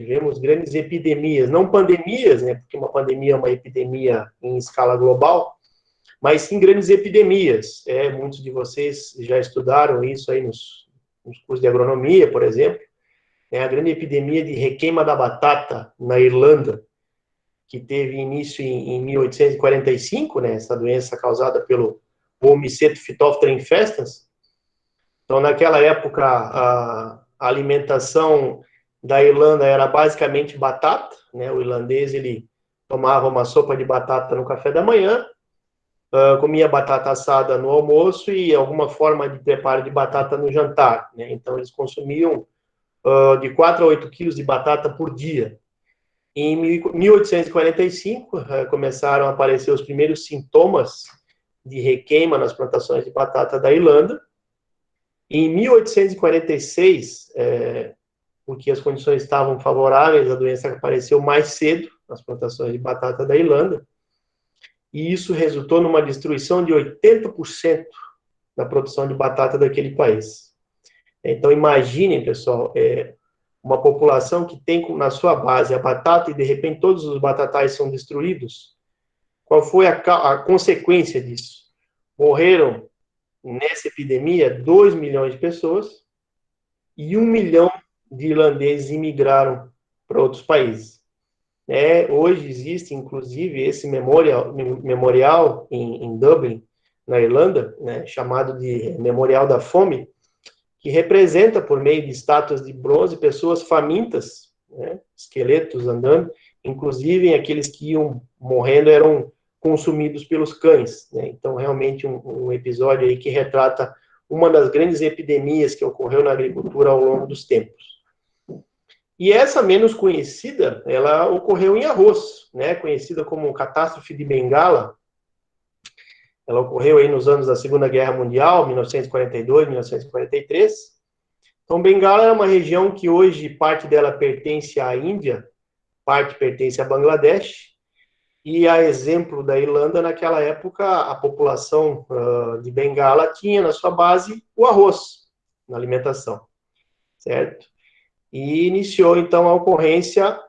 tivemos grandes epidemias, não pandemias, né, porque uma pandemia é uma epidemia em escala global, mas sim grandes epidemias. Muitos de vocês já estudaram isso aí nos cursos de agronomia, por exemplo. A grande epidemia de requeima da batata na Irlanda, que teve início em 1845, né, essa doença causada pelo Homiceto Phytophthora infestans. Então, naquela época, a alimentação da Irlanda era basicamente batata, né? O irlandês, ele tomava uma sopa de batata no café da manhã, comia batata assada no almoço e alguma forma de preparo de batata no jantar, né? Então, eles consumiam de 4 a 8 quilos de batata por dia. Em 1845, começaram a aparecer os primeiros sintomas de requeima nas plantações de batata da Irlanda. Em 1846, porque as condições estavam favoráveis, a doença apareceu mais cedo nas plantações de batata da Irlanda, e isso resultou numa destruição de 80% da produção de batata daquele país. Então, imaginem, pessoal, uma população que tem na sua base a batata e, de repente, todos os batatais são destruídos. Qual foi a consequência disso? Morreram, nessa epidemia, 2 milhões de pessoas e 1 milhão de irlandeses imigraram para outros países. Hoje existe, inclusive, esse memorial em Dublin, na Irlanda, né, chamado de Memorial da Fome, que representa, por meio de estátuas de bronze, pessoas famintas, né, esqueletos andando, inclusive aqueles que iam morrendo eram consumidos pelos cães, né? Então, realmente, um episódio aí que retrata uma das grandes epidemias que ocorreu na agricultura ao longo dos tempos. E essa menos conhecida, ela ocorreu em arroz, né, conhecida como catástrofe de Bengala. Ela ocorreu aí nos anos da Segunda Guerra Mundial, 1942, 1943. Então, Bengala é uma região que hoje parte dela pertence à Índia, parte pertence a Bangladesh, e a exemplo da Irlanda, naquela época, a população de Bengala tinha na sua base o arroz na alimentação, certo? E iniciou, então, a ocorrência,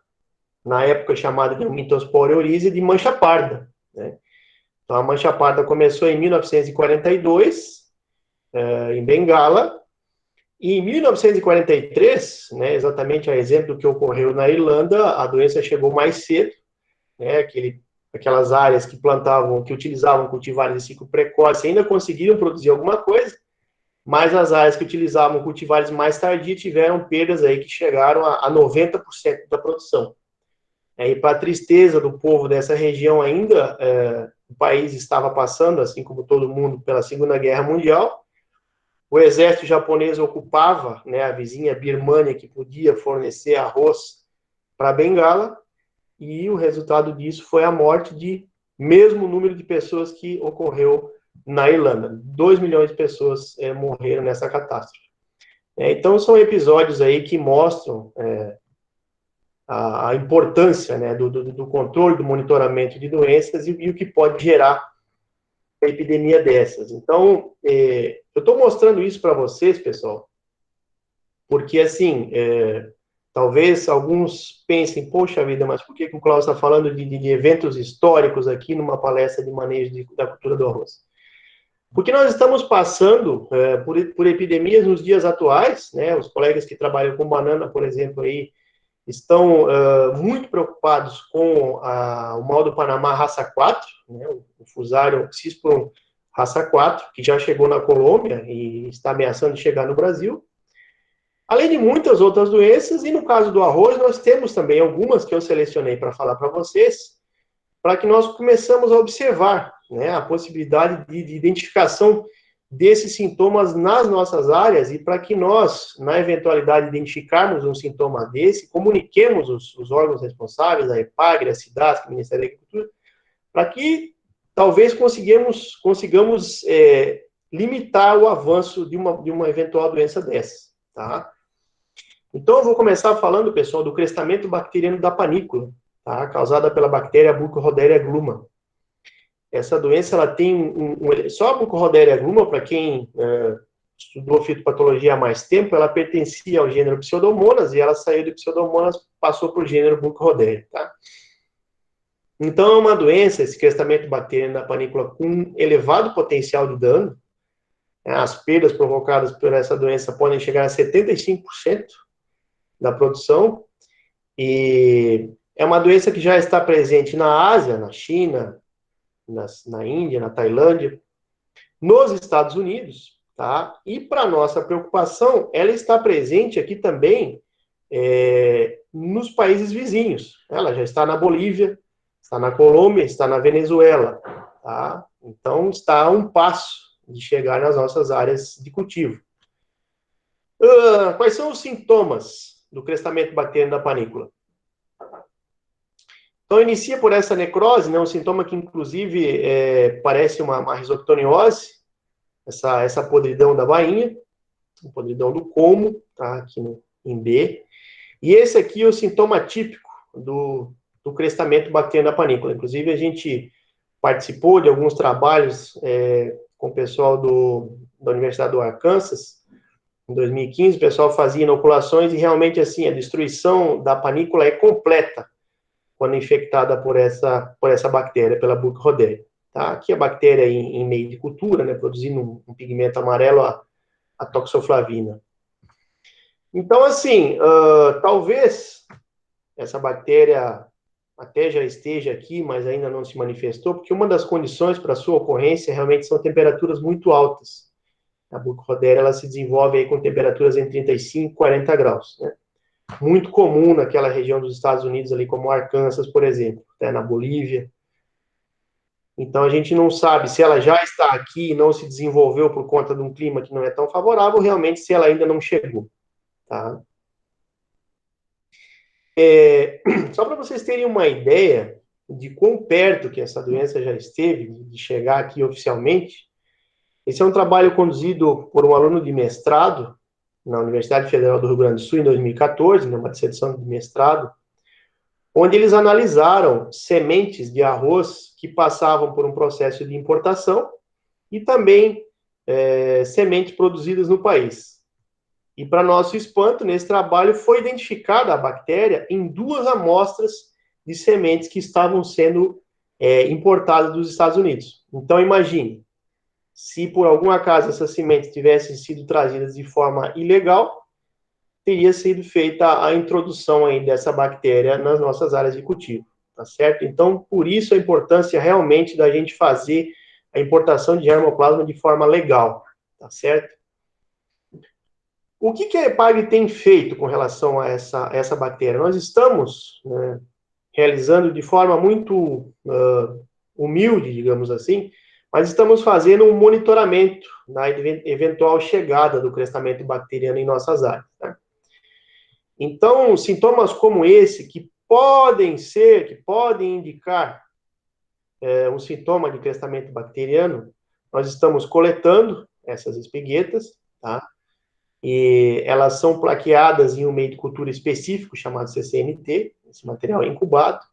na época chamada de Mythospora oryzae, de mancha parda, né? Então, a mancha parda começou em 1942, em Bengala, e em 1943, né, exatamente a exemplo do que ocorreu na Irlanda, a doença chegou mais cedo, né, aquelas áreas que plantavam, que utilizavam cultivares de ciclo precoce ainda conseguiram produzir alguma coisa, mas as áreas que utilizavam cultivares mais tardios tiveram perdas aí que chegaram a 90% da produção. E para a tristeza do povo dessa região ainda, o país estava passando, assim como todo mundo, pela Segunda Guerra Mundial. O exército japonês ocupava, né, a vizinha Birmânia, que podia fornecer arroz para Bengala, e o resultado disso foi a morte de mesmo número de pessoas que ocorreu na Irlanda. 2 milhões de pessoas morreram nessa catástrofe. Então, são episódios aí que mostram a importância, né, do controle, do monitoramento de doenças e o que pode gerar uma epidemia dessas. Então, eu estou mostrando isso para vocês, pessoal, porque, assim, talvez alguns pensem, poxa vida, mas por que o Klaus está falando de eventos históricos aqui numa palestra de manejo da cultura do arroz? Porque nós estamos passando por epidemias nos dias atuais, né? Os colegas que trabalham com banana, por exemplo, aí, estão muito preocupados com o mal do Panamá raça 4, né? O Fusarium Cisporum raça 4, que já chegou na Colômbia e está ameaçando chegar no Brasil. Além de muitas outras doenças, e no caso do arroz, nós temos também algumas que eu selecionei para falar para vocês, para que nós começamos a observar, né, a possibilidade de identificação desses sintomas nas nossas áreas e para que nós, na eventualidade de identificarmos um sintoma desse, comuniquemos os órgãos responsáveis, a EPAGRE, a SIDASC, o Ministério da Agricultura, para que talvez consigamos limitar o avanço de uma eventual doença dessa, tá? Então, eu vou começar falando, pessoal, do crestamento bacteriano da panícula, tá? Causada pela bactéria Burkholderia gluma. Essa doença, ela tem só a Burkholderia gluma, para quem estudou fitopatologia há mais tempo, ela pertencia ao gênero Pseudomonas, e ela saiu de Pseudomonas, passou para o gênero Burkholderia, tá? Então, é uma doença, esse crestamento bacteriano da panícula, com elevado potencial de dano, né? As perdas provocadas por essa doença podem chegar a 75% da produção, e é uma doença que já está presente na Ásia, na China, na Índia, na Tailândia, nos Estados Unidos, tá? E para nossa preocupação, ela está presente aqui também nos países vizinhos. Ela já está na Bolívia, está na Colômbia, está na Venezuela, tá? Então, está a um passo de chegar nas nossas áreas de cultivo. Quais são os sintomas do crestamento bacteriano da panícula? Então, inicia por essa necrose, né, um sintoma que, inclusive, parece uma risoctoniose, essa podridão da bainha, a podridão do colmo, tá, aqui em B. E esse aqui é o sintoma típico do crestamento bacteriano da panícula. Inclusive, a gente participou de alguns trabalhos com o pessoal da Universidade do Arkansas, em 2015, o pessoal fazia inoculações e realmente, assim, a destruição da panícula é completa quando infectada por essa bactéria, pela Burkholderia. Tá? Aqui a bactéria em meio de cultura, né, produzindo um pigmento amarelo, a toxoflavina. Então, assim, talvez essa bactéria até já esteja aqui, mas ainda não se manifestou, porque uma das condições para sua ocorrência realmente são temperaturas muito altas. A Burkholderia, ela se desenvolve aí com temperaturas entre 35 e 40 graus, né? Muito comum naquela região dos Estados Unidos, ali como Arkansas, por exemplo, até na Bolívia. Então, a gente não sabe se ela já está aqui e não se desenvolveu por conta de um clima que não é tão favorável, realmente se ela ainda não chegou, tá? Só para vocês terem uma ideia de quão perto que essa doença já esteve de chegar aqui oficialmente, esse é um trabalho conduzido por um aluno de mestrado na Universidade Federal do Rio Grande do Sul em 2014, né, uma dissertação de mestrado, onde eles analisaram sementes de arroz que passavam por um processo de importação e também sementes produzidas no país. E, para nosso espanto, nesse trabalho foi identificada a bactéria em 2 amostras de sementes que estavam sendo importadas dos Estados Unidos. Então, imagine, se por algum acaso essas sementes tivessem sido trazidas de forma ilegal, teria sido feita a introdução aí dessa bactéria nas nossas áreas de cultivo, tá certo? Então, por isso a importância realmente da gente fazer a importação de germoplasma de forma legal, tá certo? O que a EPAGRE tem feito com relação a essa bactéria? Nós estamos, né, realizando de forma muito humilde, digamos assim, mas estamos fazendo um monitoramento da eventual chegada do crestamento bacteriano em nossas áreas, tá? Então, sintomas como esse, que podem indicar um sintoma de crestamento bacteriano, nós estamos coletando essas espiguetas, tá? E elas são plaqueadas em um meio de cultura específico, chamado CCNT, esse material é incubado,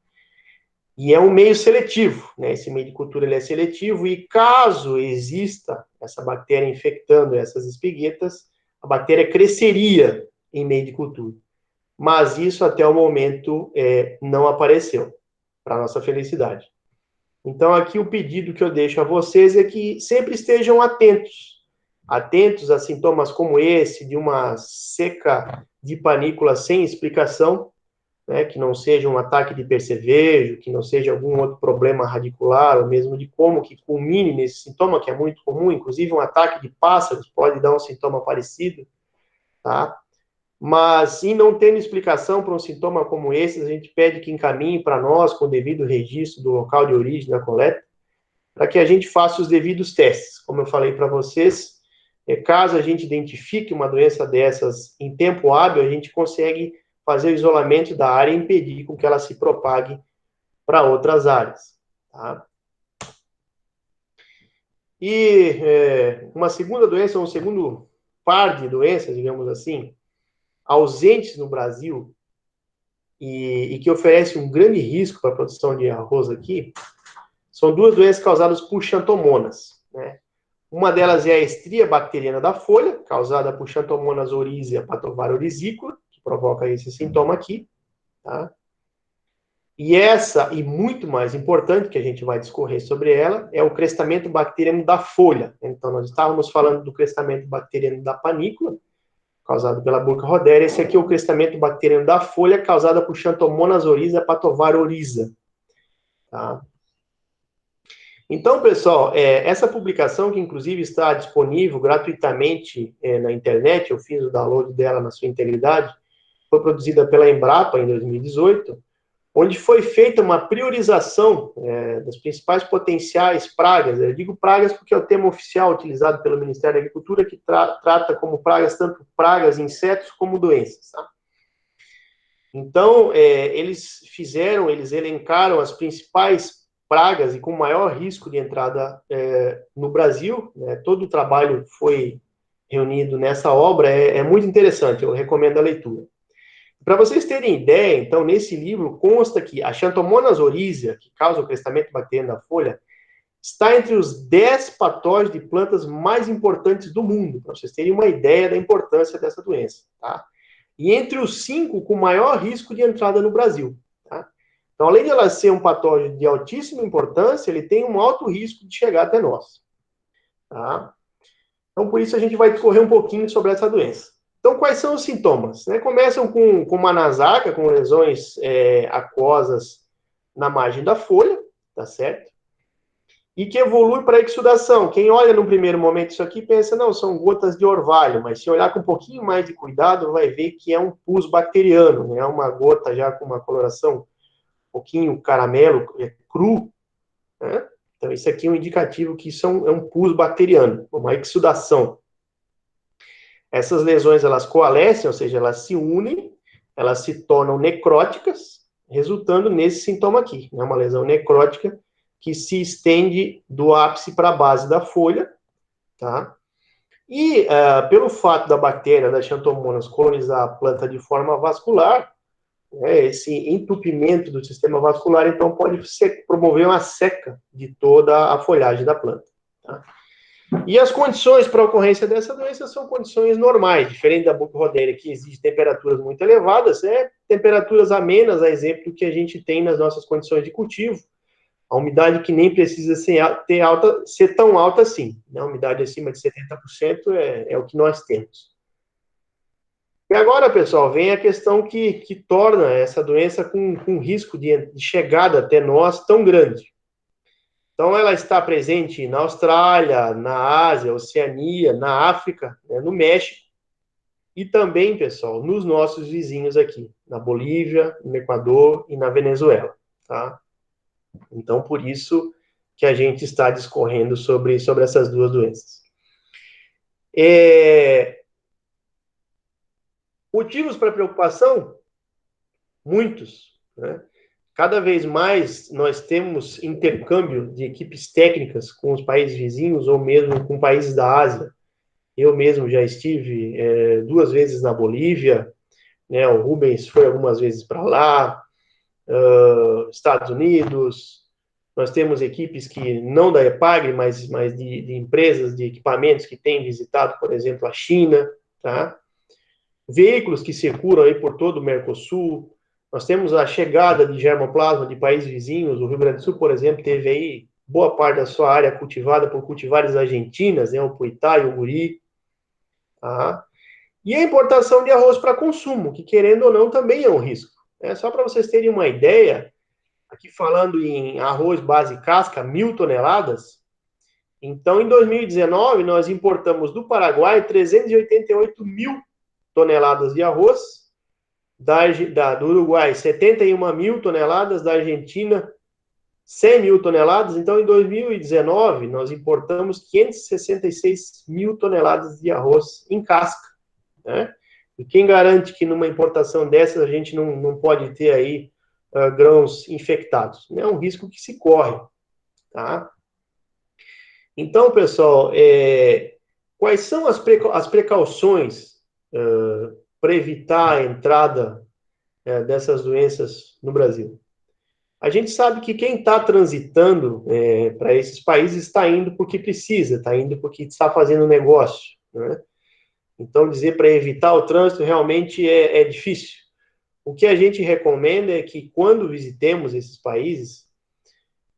e é um meio seletivo, né? Esse meio de cultura ele é seletivo, e caso exista essa bactéria infectando essas espiguetas, a bactéria cresceria em meio de cultura. Mas isso até o momento não apareceu, para nossa felicidade. Então, aqui o pedido que eu deixo a vocês é que sempre estejam atentos a sintomas como esse, de uma seca de panícula sem explicação, né, que não seja um ataque de percevejo, que não seja algum outro problema radicular, ou mesmo de como que culmine nesse sintoma, que é muito comum, inclusive um ataque de pássaros pode dar um sintoma parecido, tá? Mas, em não tendo explicação para um sintoma como esse, a gente pede que encaminhe para nós, com o devido registro do local de origem da coleta, para que a gente faça os devidos testes. Como eu falei para vocês, caso a gente identifique uma doença dessas em tempo hábil, a gente consegue fazer o isolamento da área e impedir com que ela se propague para outras áreas, tá? E uma segunda doença, um segundo par de doenças, digamos assim, ausentes no Brasil e que oferece um grande risco para a produção de arroz aqui, são 2 doenças causadas por xantomonas, né? Uma delas é a estria bacteriana da folha, causada por Xanthomonas oryzia patovar orisícola, que provoca esse sintoma aqui. Tá? E essa, e muito mais importante, que a gente vai discorrer sobre ela, é o crestamento bacteriano da folha. Então, nós estávamos falando do crestamento bacteriano da panícula, causado pela Burca rhodera. Esse aqui é o crestamento bacteriano da folha, causado por Xanthomonas oryzia patovar oryza. Tá? Então, pessoal, essa publicação, que inclusive está disponível gratuitamente na internet, eu fiz o download dela na sua integridade, foi produzida pela Embrapa em 2018, onde foi feita uma priorização das principais potenciais pragas. Eu digo pragas porque é o termo oficial utilizado pelo Ministério da Agricultura, que trata como pragas tanto pragas, insetos, como doenças. Tá? Então, eles elencaram as principais pragas e com maior risco de entrada no Brasil. Né? Todo o trabalho foi reunido nessa obra, é muito interessante, eu recomendo a leitura. Para vocês terem ideia, então, nesse livro consta que a Xanthomonas oryzia, que causa o crescimento bacteriano da folha, está entre os 10 patógenos de plantas mais importantes do mundo, para vocês terem uma ideia da importância dessa doença, tá? E entre os 5 com maior risco de entrada no Brasil, tá? Então, além de ela ser um patógeno de altíssima importância, ele tem um alto risco de chegar até nós, tá? Então, por isso, a gente vai discorrer um pouquinho sobre essa doença. Então, quais são os sintomas? Começam com uma nasaca, com lesões aquosas na margem da folha, tá certo? E que evolui para a exudação. Quem olha no primeiro momento isso aqui pensa, não, são gotas de orvalho, mas se olhar com um pouquinho mais de cuidado, vai ver que é um pus bacteriano, né? É uma gota já com uma coloração um pouquinho caramelo, cru, né? Então, isso aqui é um indicativo que isso é um pus bacteriano, uma exudação. Essas lesões, elas coalescem, ou seja, elas se unem, elas se tornam necróticas, resultando nesse sintoma aqui, né? Uma lesão necrótica que se estende do ápice para a base da folha, tá? E pelo fato da bactéria, da Xanthomonas, colonizar a planta de forma vascular, né, esse entupimento do sistema vascular, então, pode promover uma seca de toda a folhagem da planta, tá? E as condições para a ocorrência dessa doença são condições normais, diferente da Burca rhodera, que exige temperaturas muito elevadas, temperaturas amenas, a exemplo do que a gente tem nas nossas condições de cultivo, a umidade que nem precisa ser tão alta assim, né? A umidade acima de 70% é o que nós temos. E agora, pessoal, vem a questão que torna essa doença com risco de chegada até nós tão grande. Então, ela está presente na Austrália, na Ásia, Oceania, na África, né, no México, e também, pessoal, nos nossos vizinhos aqui, na Bolívia, no Equador e na Venezuela, tá? Então, por isso que a gente está discorrendo sobre essas duas doenças. Motivos para preocupação? Muitos, né? Cada vez mais nós temos intercâmbio de equipes técnicas com os países vizinhos ou mesmo com países da Ásia. Eu mesmo já estive 2 vezes na Bolívia, né? O Rubens foi algumas vezes para lá, Estados Unidos. Nós temos equipes que não da EPAGRE, mas de empresas de equipamentos que têm visitado, por exemplo, a China, tá? Veículos que circulam aí por todo o Mercosul. Nós temos a chegada de germoplasma de países vizinhos. O Rio Grande do Sul, por exemplo, teve aí boa parte da sua área cultivada por cultivares argentinas, né? O Puitá e o Muri. Tá? E a importação de arroz para consumo, que querendo ou não também é um risco. Só para vocês terem uma ideia, aqui falando em arroz base casca, 1.000 toneladas. Então, em 2019, nós importamos do Paraguai 388 mil toneladas de arroz, do Uruguai 71 mil toneladas, da Argentina 100 mil toneladas. Então, em 2019, nós importamos 566 mil toneladas de arroz em casca, né? E quem garante que numa importação dessas a gente não pode ter aí grãos infectados? É um risco que se corre, tá? Então, pessoal, quais são as precauções para evitar a entrada dessas doenças no Brasil? A gente sabe que quem está transitando para esses países está indo porque precisa, está indo porque está fazendo negócio, né? Então, dizer para evitar o trânsito realmente é difícil. O que a gente recomenda é que, quando visitemos esses países,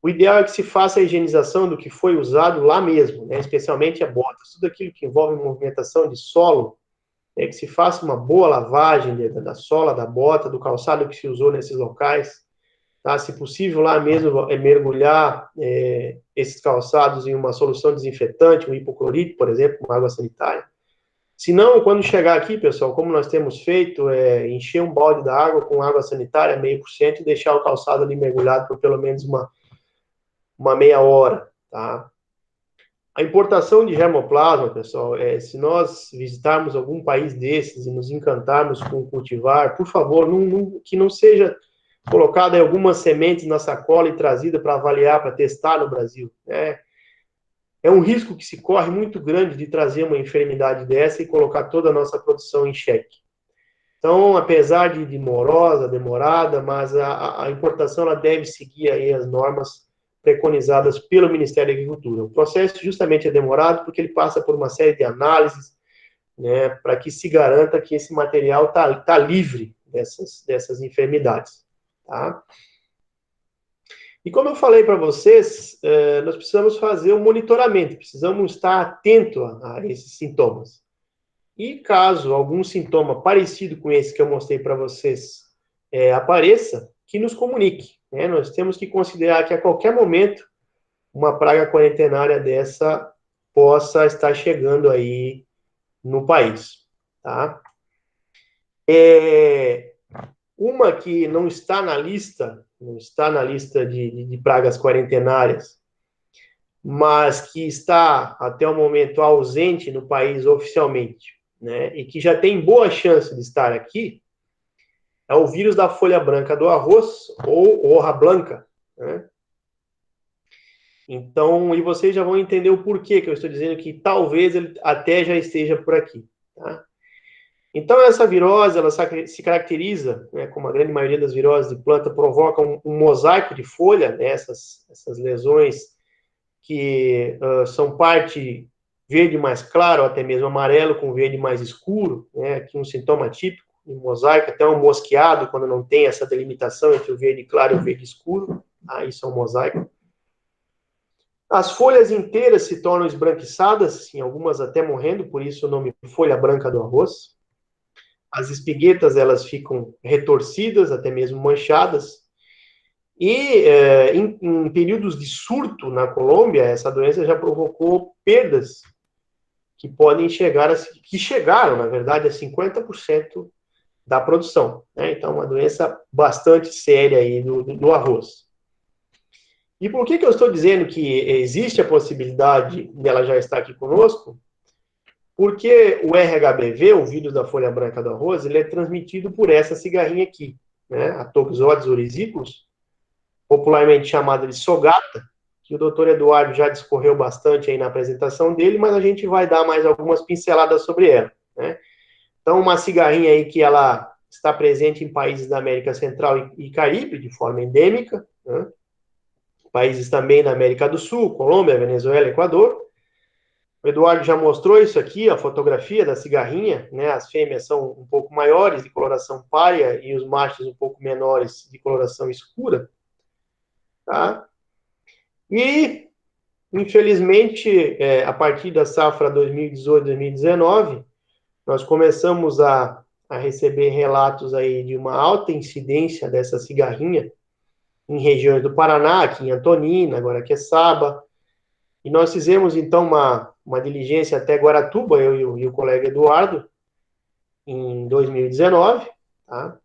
o ideal é que se faça a higienização do que foi usado lá mesmo, né? Especialmente a bota, tudo aquilo que envolve movimentação de solo, que se faça uma boa lavagem da sola, da bota, do calçado que se usou nesses locais. Tá? Se possível, lá mesmo mergulhar esses calçados em uma solução desinfetante, um hipoclorito, por exemplo, com água sanitária. Se não, quando chegar aqui, pessoal, como nós temos feito, encher um balde da água com água sanitária, 0,5%, e deixar o calçado ali mergulhado por pelo menos uma meia hora, tá? A importação de germoplasma, pessoal, se nós visitarmos algum país desses e nos encantarmos com cultivar, por favor, que não seja colocada algumas sementes na sacola e trazida para avaliar, para testar no Brasil. É um risco que se corre muito grande de trazer uma enfermidade dessa e colocar toda a nossa produção em xeque. Então, apesar de morosa, demorada, mas a importação ela deve seguir aí as normas preconizadas pelo Ministério da Agricultura. O processo justamente é demorado porque ele passa por uma série de análises, né, para que se garanta que esse material tá livre dessas enfermidades. Tá? E como eu falei para vocês, nós precisamos fazer um monitoramento, precisamos estar atento a esses sintomas. E caso algum sintoma parecido com esse que eu mostrei para vocês apareça, que nos comunique. Né? Nós temos que considerar que a qualquer momento uma praga quarentenária dessa possa estar chegando aí no país. Tá? Uma que não está na lista de pragas quarentenárias, mas que está até o momento ausente no país oficialmente, né, e que já tem boa chance de estar aqui, é o vírus da folha branca do arroz, ou horra branca, né? Então, e vocês já vão entender o porquê que eu estou dizendo que talvez ele até já esteja por aqui, tá? Então, essa virose, ela se caracteriza, né, como a grande maioria das viroses de planta, provoca um mosaico de folha, né, essas lesões que são parte verde mais claro, ou até mesmo amarelo, com verde mais escuro, né, aqui um sintoma típico, um mosaico, até um mosqueado, quando não tem essa delimitação entre o verde claro e o verde escuro, isso é um mosaico. As folhas inteiras se tornam esbranquiçadas, em algumas até morrendo, por isso o nome folha branca do arroz. As espiguetas, elas ficam retorcidas, até mesmo manchadas. E em períodos de surto na Colômbia, essa doença já provocou perdas que podem chegaram, na verdade, a 50% da produção. Né? Então, uma doença bastante séria aí do arroz. E por que eu estou dizendo que existe a possibilidade dela já estar aqui conosco? Porque o RHBV, o vírus da folha branca do arroz, ele é transmitido por essa cigarrinha aqui, né? A Toxodes orysiculus, popularmente chamada de sogata, que o doutor Eduardo já discorreu bastante aí na apresentação dele, mas a gente vai dar mais algumas pinceladas sobre ela, né? Então, uma cigarrinha aí que ela está presente em países da América Central e Caribe, de forma endêmica, né? Países também da América do Sul, Colômbia, Venezuela, Equador. O Eduardo já mostrou isso aqui, a fotografia da cigarrinha, né? As fêmeas são um pouco maiores, de coloração párea, e os machos um pouco menores, de coloração escura. Tá? E, infelizmente, a partir da safra 2018-2019, nós começamos a receber relatos aí de uma alta incidência dessa cigarrinha em regiões do Paraná, aqui em Antonina, agora aqui é Saba. E nós fizemos, então, uma diligência até Guaratuba, eu e o colega Eduardo, em 2019, tá?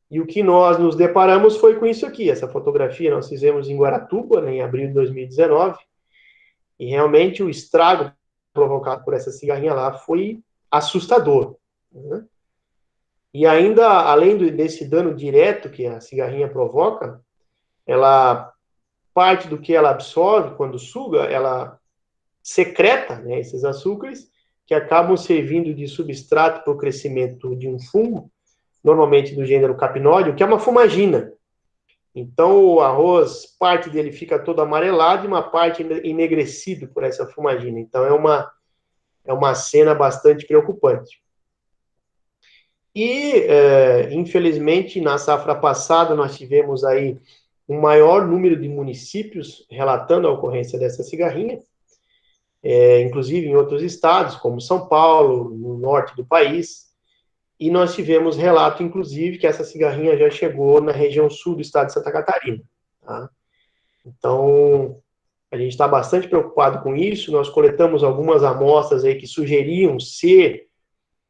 E o que nós nos deparamos foi com isso aqui, essa fotografia nós fizemos em Guaratuba, né, em abril de 2019, e realmente o estrago provocado por essa cigarrinha lá foi assustador, né? E ainda, além desse dano direto que a cigarrinha provoca, ela, parte do que ela absorve quando suga, ela secreta, né, esses açúcares, que acabam servindo de substrato para o crescimento de um fungo, normalmente do gênero capinóide, que é uma fumagina. Então, o arroz, parte dele fica todo amarelado e uma parte enegrecido por essa fumagina. Então, é uma cena bastante preocupante. E, infelizmente, na safra passada, nós tivemos aí um maior número de municípios relatando a ocorrência dessa cigarrinha, inclusive em outros estados, como São Paulo, no norte do país, e nós tivemos relato, inclusive, que essa cigarrinha já chegou na região sul do estado de Santa Catarina. Tá? Então, a gente está bastante preocupado com isso, nós coletamos algumas amostras aí que sugeriam ser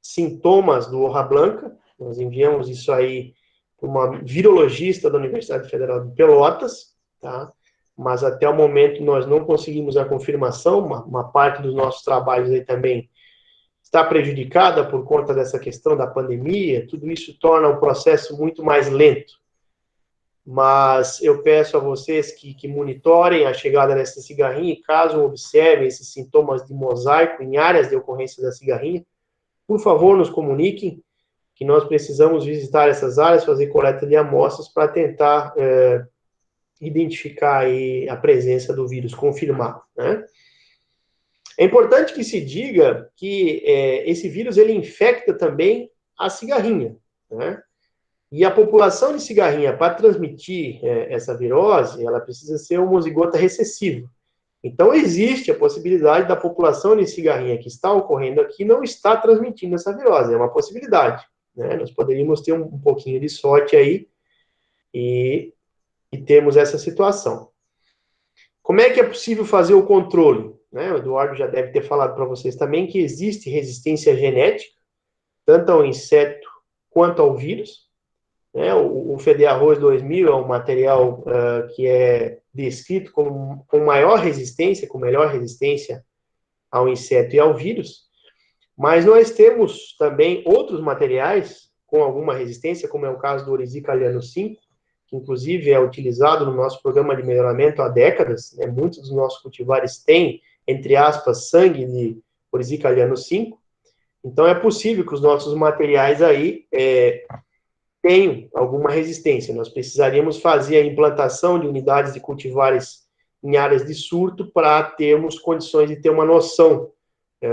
sintomas do Horra Blanca, nós enviamos isso aí para uma virologista da Universidade Federal de Pelotas, tá? Mas até o momento nós não conseguimos a confirmação, uma parte dos nossos trabalhos aí também está prejudicada por conta dessa questão da pandemia, tudo isso torna o processo muito mais lento. Mas eu peço a vocês que monitorem a chegada dessa cigarrinha e caso observem esses sintomas de mosaico em áreas de ocorrência da cigarrinha, por favor, nos comuniquem que nós precisamos visitar essas áreas, fazer coleta de amostras para tentar identificar aí a presença do vírus confirmado, né? É importante que se diga que esse vírus ele infecta também a cigarrinha, né? E a população de cigarrinha, para transmitir essa virose, ela precisa ser homozigota recessiva. Então, existe a possibilidade da população de cigarrinha que está ocorrendo aqui não estar transmitindo essa virose. É uma possibilidade, né? Nós poderíamos ter um pouquinho de sorte aí e termos essa situação. Como é que é possível fazer o controle? Né? O Eduardo já deve ter falado para vocês também que existe resistência genética, tanto ao inseto quanto ao vírus. Né? O Fedearroz 2000 é um material que é descrito com maior resistência, com melhor resistência ao inseto e ao vírus, mas nós temos também outros materiais com alguma resistência, como é o caso do Oryzica aliano 5, que inclusive é utilizado no nosso programa de melhoramento há décadas, né? Muitos dos nossos cultivares têm, entre aspas, sangue de Oryzica aliano 5, então é possível que os nossos materiais aí tenham alguma resistência. Nós precisaríamos fazer a implantação de unidades de cultivares em áreas de surto para termos condições de ter uma noção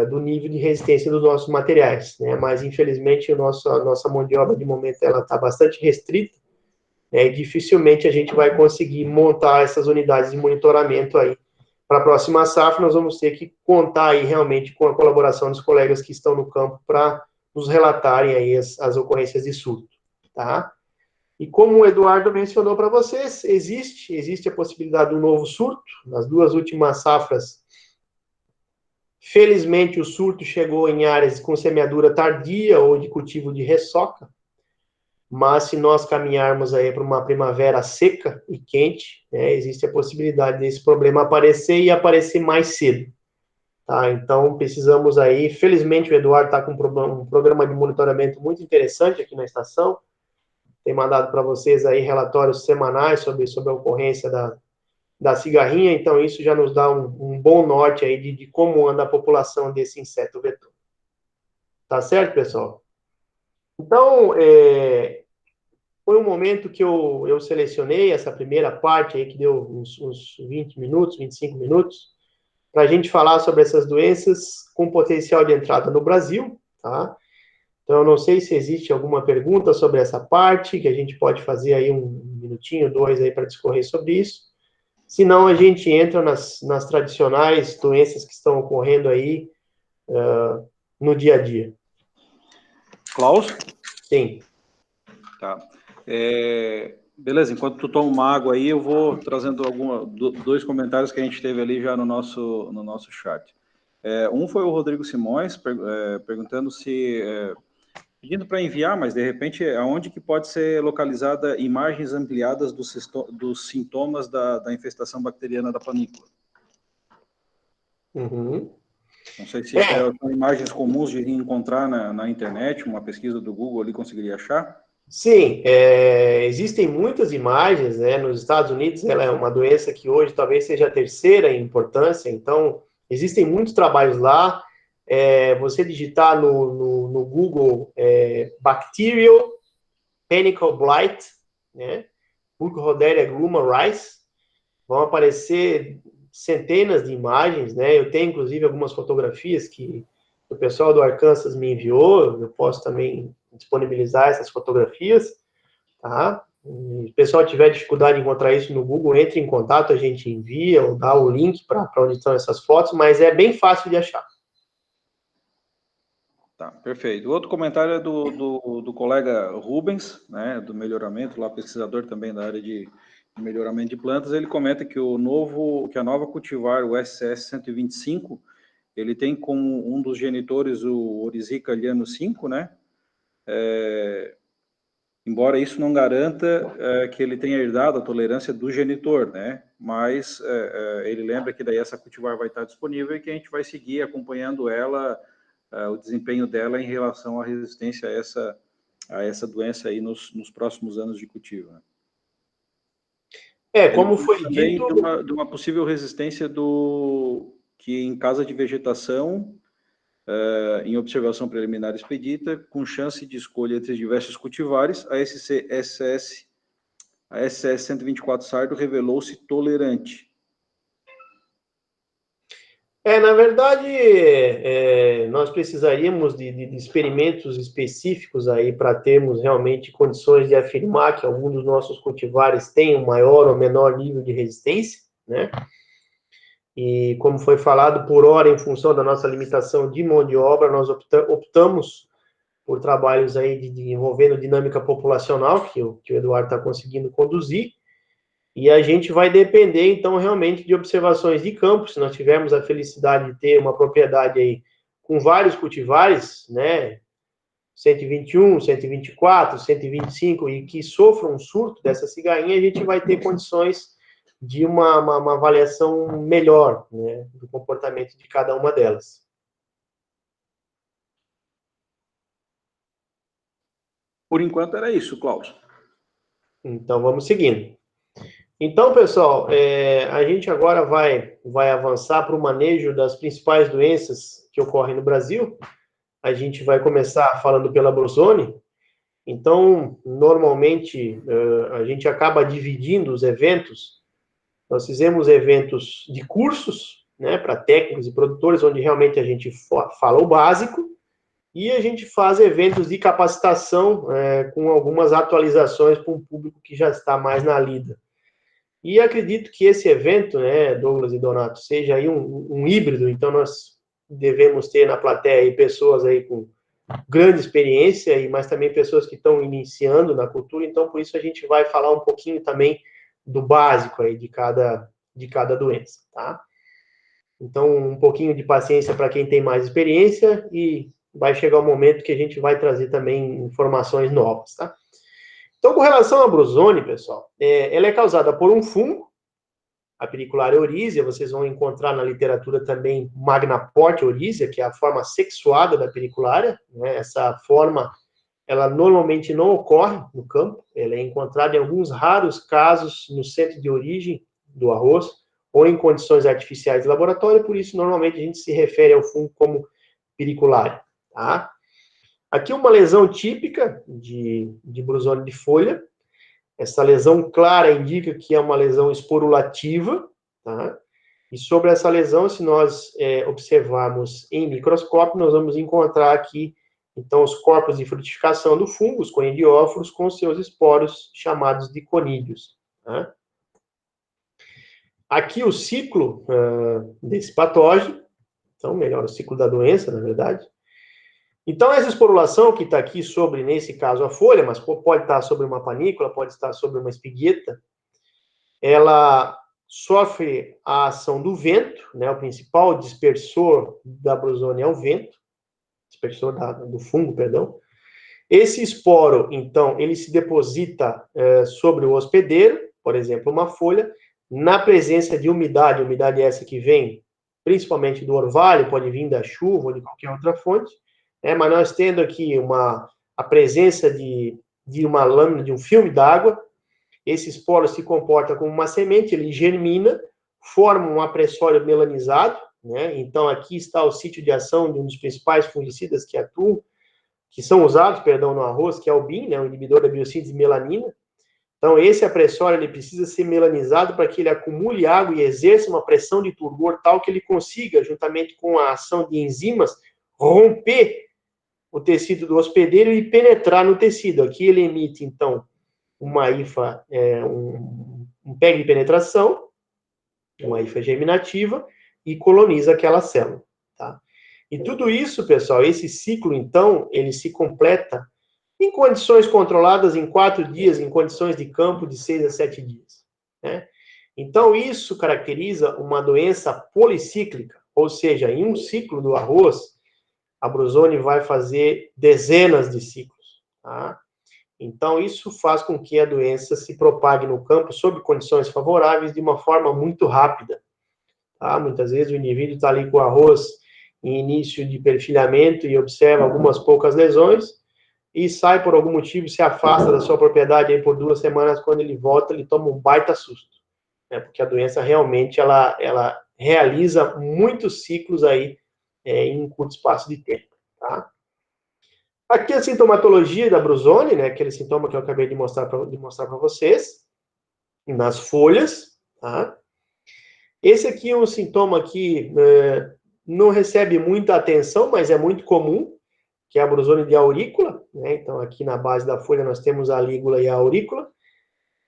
do nível de resistência dos nossos materiais, né? Mas, infelizmente, a nossa mão de obra, de momento, ela está bastante restrita, né? E dificilmente a gente vai conseguir montar essas unidades de monitoramento aí. Para a próxima safra, nós vamos ter que contar aí realmente com a colaboração dos colegas que estão no campo para nos relatarem aí as ocorrências de surto. Tá? E como o Eduardo mencionou para vocês, existe a possibilidade de um novo surto. Nas duas últimas safras, felizmente o surto chegou em áreas com semeadura tardia ou de cultivo de ressaca, mas se nós caminharmos aí para uma primavera seca e quente, né, existe a possibilidade desse problema aparecer e aparecer mais cedo. Tá? Então, precisamos aí, felizmente o Eduardo está com um programa de monitoramento muito interessante aqui na estação, tem mandado para vocês aí relatórios semanais sobre a ocorrência da cigarrinha, então isso já nos dá um bom norte aí de como anda a população desse inseto vetor. Tá certo, pessoal? Então, foi um momento que eu selecionei essa primeira parte aí, que deu uns 20 minutos, 25 minutos, para a gente falar sobre essas doenças com potencial de entrada no Brasil, tá? Então, eu não sei se existe alguma pergunta sobre essa parte, que a gente pode fazer aí um minutinho, dois aí para discorrer sobre isso. Se não, a gente entra nas tradicionais doenças que estão ocorrendo aí no dia a dia. Klaus? Sim. Tá. Beleza, enquanto tu toma uma água aí, eu vou trazendo dois comentários que a gente teve ali já no nosso chat. Um foi o Rodrigo Simões, perguntando pedindo para enviar, mas de repente, aonde que pode ser localizada imagens ampliadas dos sintomas da infestação bacteriana da panícula? Uhum. Não sei se são imagens comuns de encontrar na internet, uma pesquisa do Google ali conseguiria achar? Sim, existem muitas imagens, né? Nos Estados Unidos ela é uma doença que hoje talvez seja a terceira em importância, então existem muitos trabalhos lá. Você digitar no Google Bacterial Panicle Blight, né? Burkholderia gluma rice. Vão aparecer centenas de imagens, né? Eu tenho, inclusive, algumas fotografias que o pessoal do Arkansas me enviou, eu posso também disponibilizar essas fotografias, tá? Se o pessoal tiver dificuldade de encontrar isso no Google, entre em contato, a gente envia ou dá o link para onde estão essas fotos, mas é bem fácil de achar. Tá, perfeito. O outro comentário é do colega Rubens, né, do melhoramento, lá pesquisador também da área de melhoramento de plantas. Ele comenta que a nova cultivar, o SS 125, ele tem como um dos genitores o Oryzica liano 5, né? Embora isso não garanta que ele tenha herdado a tolerância do genitor, né? Mas ele lembra que daí essa cultivar vai estar disponível e que a gente vai seguir acompanhando ela, o desempenho dela em relação à resistência a essa doença aí nos próximos anos de cultivo, né? Como foi também dito... de uma possível resistência que em casa de vegetação, em observação preliminar expedita, com chance de escolha entre diversos cultivares, a SS 124 Sardo revelou-se tolerante. Na verdade, nós precisaríamos de experimentos específicos aí para termos realmente condições de afirmar que algum dos nossos cultivares tem um maior ou menor nível de resistência, né? E como foi falado, por hora, em função da nossa limitação de mão de obra, nós optamos por trabalhos aí envolvendo dinâmica populacional, que o Eduardo está conseguindo conduzir, e a gente vai depender, então, realmente de observações de campo. Se nós tivermos a felicidade de ter uma propriedade aí com vários cultivares, né, 121, 124, 125, e que sofram um surto dessa cigarrinha, a gente vai ter condições de uma avaliação melhor, né, do comportamento de cada uma delas. Por enquanto era isso, Cláudio. Então, vamos seguindo. Então, pessoal, a gente agora vai avançar para o manejo das principais doenças que ocorrem no Brasil. A gente vai começar falando pela Bruzone. Então, normalmente, a gente acaba dividindo os eventos. Nós fizemos eventos de cursos, né, para técnicos e produtores, onde realmente a gente fala o básico, e a gente faz eventos de capacitação com algumas atualizações para um público que já está mais na lida. E acredito que esse evento, né, Douglas e Donato, seja aí um híbrido. Então, nós devemos ter na plateia aí pessoas aí com grande experiência, mas também pessoas que estão iniciando na cultura. Então, por isso, a gente vai falar um pouquinho também do básico aí de cada doença, tá? Então, um pouquinho de paciência para quem tem mais experiência, e vai chegar o momento que a gente vai trazer também informações novas, tá? Então, com relação à Bruzone, pessoal, ela é causada por um fungo, a Peniculária oryzia. Vocês vão encontrar na literatura também Magnaporte oryzia, que é a forma sexuada da Peniculária, né? Essa forma, ela normalmente não ocorre no campo, ela é encontrada em alguns raros casos no centro de origem do arroz, ou em condições artificiais de laboratório. Por isso, normalmente, a gente se refere ao fungo como Peniculária, tá? Aqui uma lesão típica de Bruzone de folha. Essa lesão clara indica que é uma lesão esporulativa, tá? E sobre essa lesão, se nós observarmos em microscópio, nós vamos encontrar aqui, então, os corpos de frutificação do fungo, os conidióforos, com seus esporos chamados de conídeos, tá? Aqui o ciclo desse patógeno, então, melhor, o ciclo da doença, na verdade. Então, essa esporulação que está aqui sobre, nesse caso, a folha, mas pode estar sobre uma panícula, pode estar sobre uma espigueta, ela sofre a ação do vento, né? O principal dispersor da Bruzone é o vento, dispersor do fungo, perdão. Esse esporo, então, ele se deposita sobre o hospedeiro, por exemplo, uma folha, na presença de umidade essa que vem principalmente do orvalho, pode vir da chuva ou de qualquer outra fonte, mas nós tendo aqui a presença de uma lâmina, de um filme d'água. Esse esporo se comporta como uma semente, ele germina, forma um apressório melanizado, né? Então, aqui está o sítio de ação de um dos principais fungicidas que são usados, no arroz, que é o BIM, né? O inibidor da biossíntese de melanina. Então, esse apressório ele precisa ser melanizado para que ele acumule água e exerça uma pressão de turgor tal que ele consiga, juntamente com a ação de enzimas, romper o tecido do hospedeiro e penetrar no tecido. Aqui ele emite, então, uma hifa, um PEG de penetração, uma hifa germinativa, e coloniza aquela célula. Tá? E tudo isso, pessoal, esse ciclo, então, ele se completa em condições controladas em 4 dias, em condições de campo de 6 a 7 dias. Né? Então, isso caracteriza uma doença policíclica, ou seja, em um ciclo do arroz, a Bruzone vai fazer dezenas de ciclos. Tá? Então, isso faz com que a doença se propague no campo sob condições favoráveis de uma forma muito rápida. Tá? Muitas vezes o indivíduo está ali com o arroz em início de perfilhamento e observa algumas poucas lesões, e sai por algum motivo, se afasta da sua propriedade aí por 2 semanas, quando ele volta, ele toma um baita susto, né? Porque a doença realmente, ela realiza muitos ciclos aí em um curto espaço de tempo, tá? Aqui a sintomatologia da Bruzone, né? Aquele sintoma que eu acabei de mostrar para vocês, nas folhas, tá? Esse aqui é um sintoma que não recebe muita atenção, mas é muito comum, que é a Bruzone de aurícula, né? Então, aqui na base da folha nós temos a lígula e a aurícula,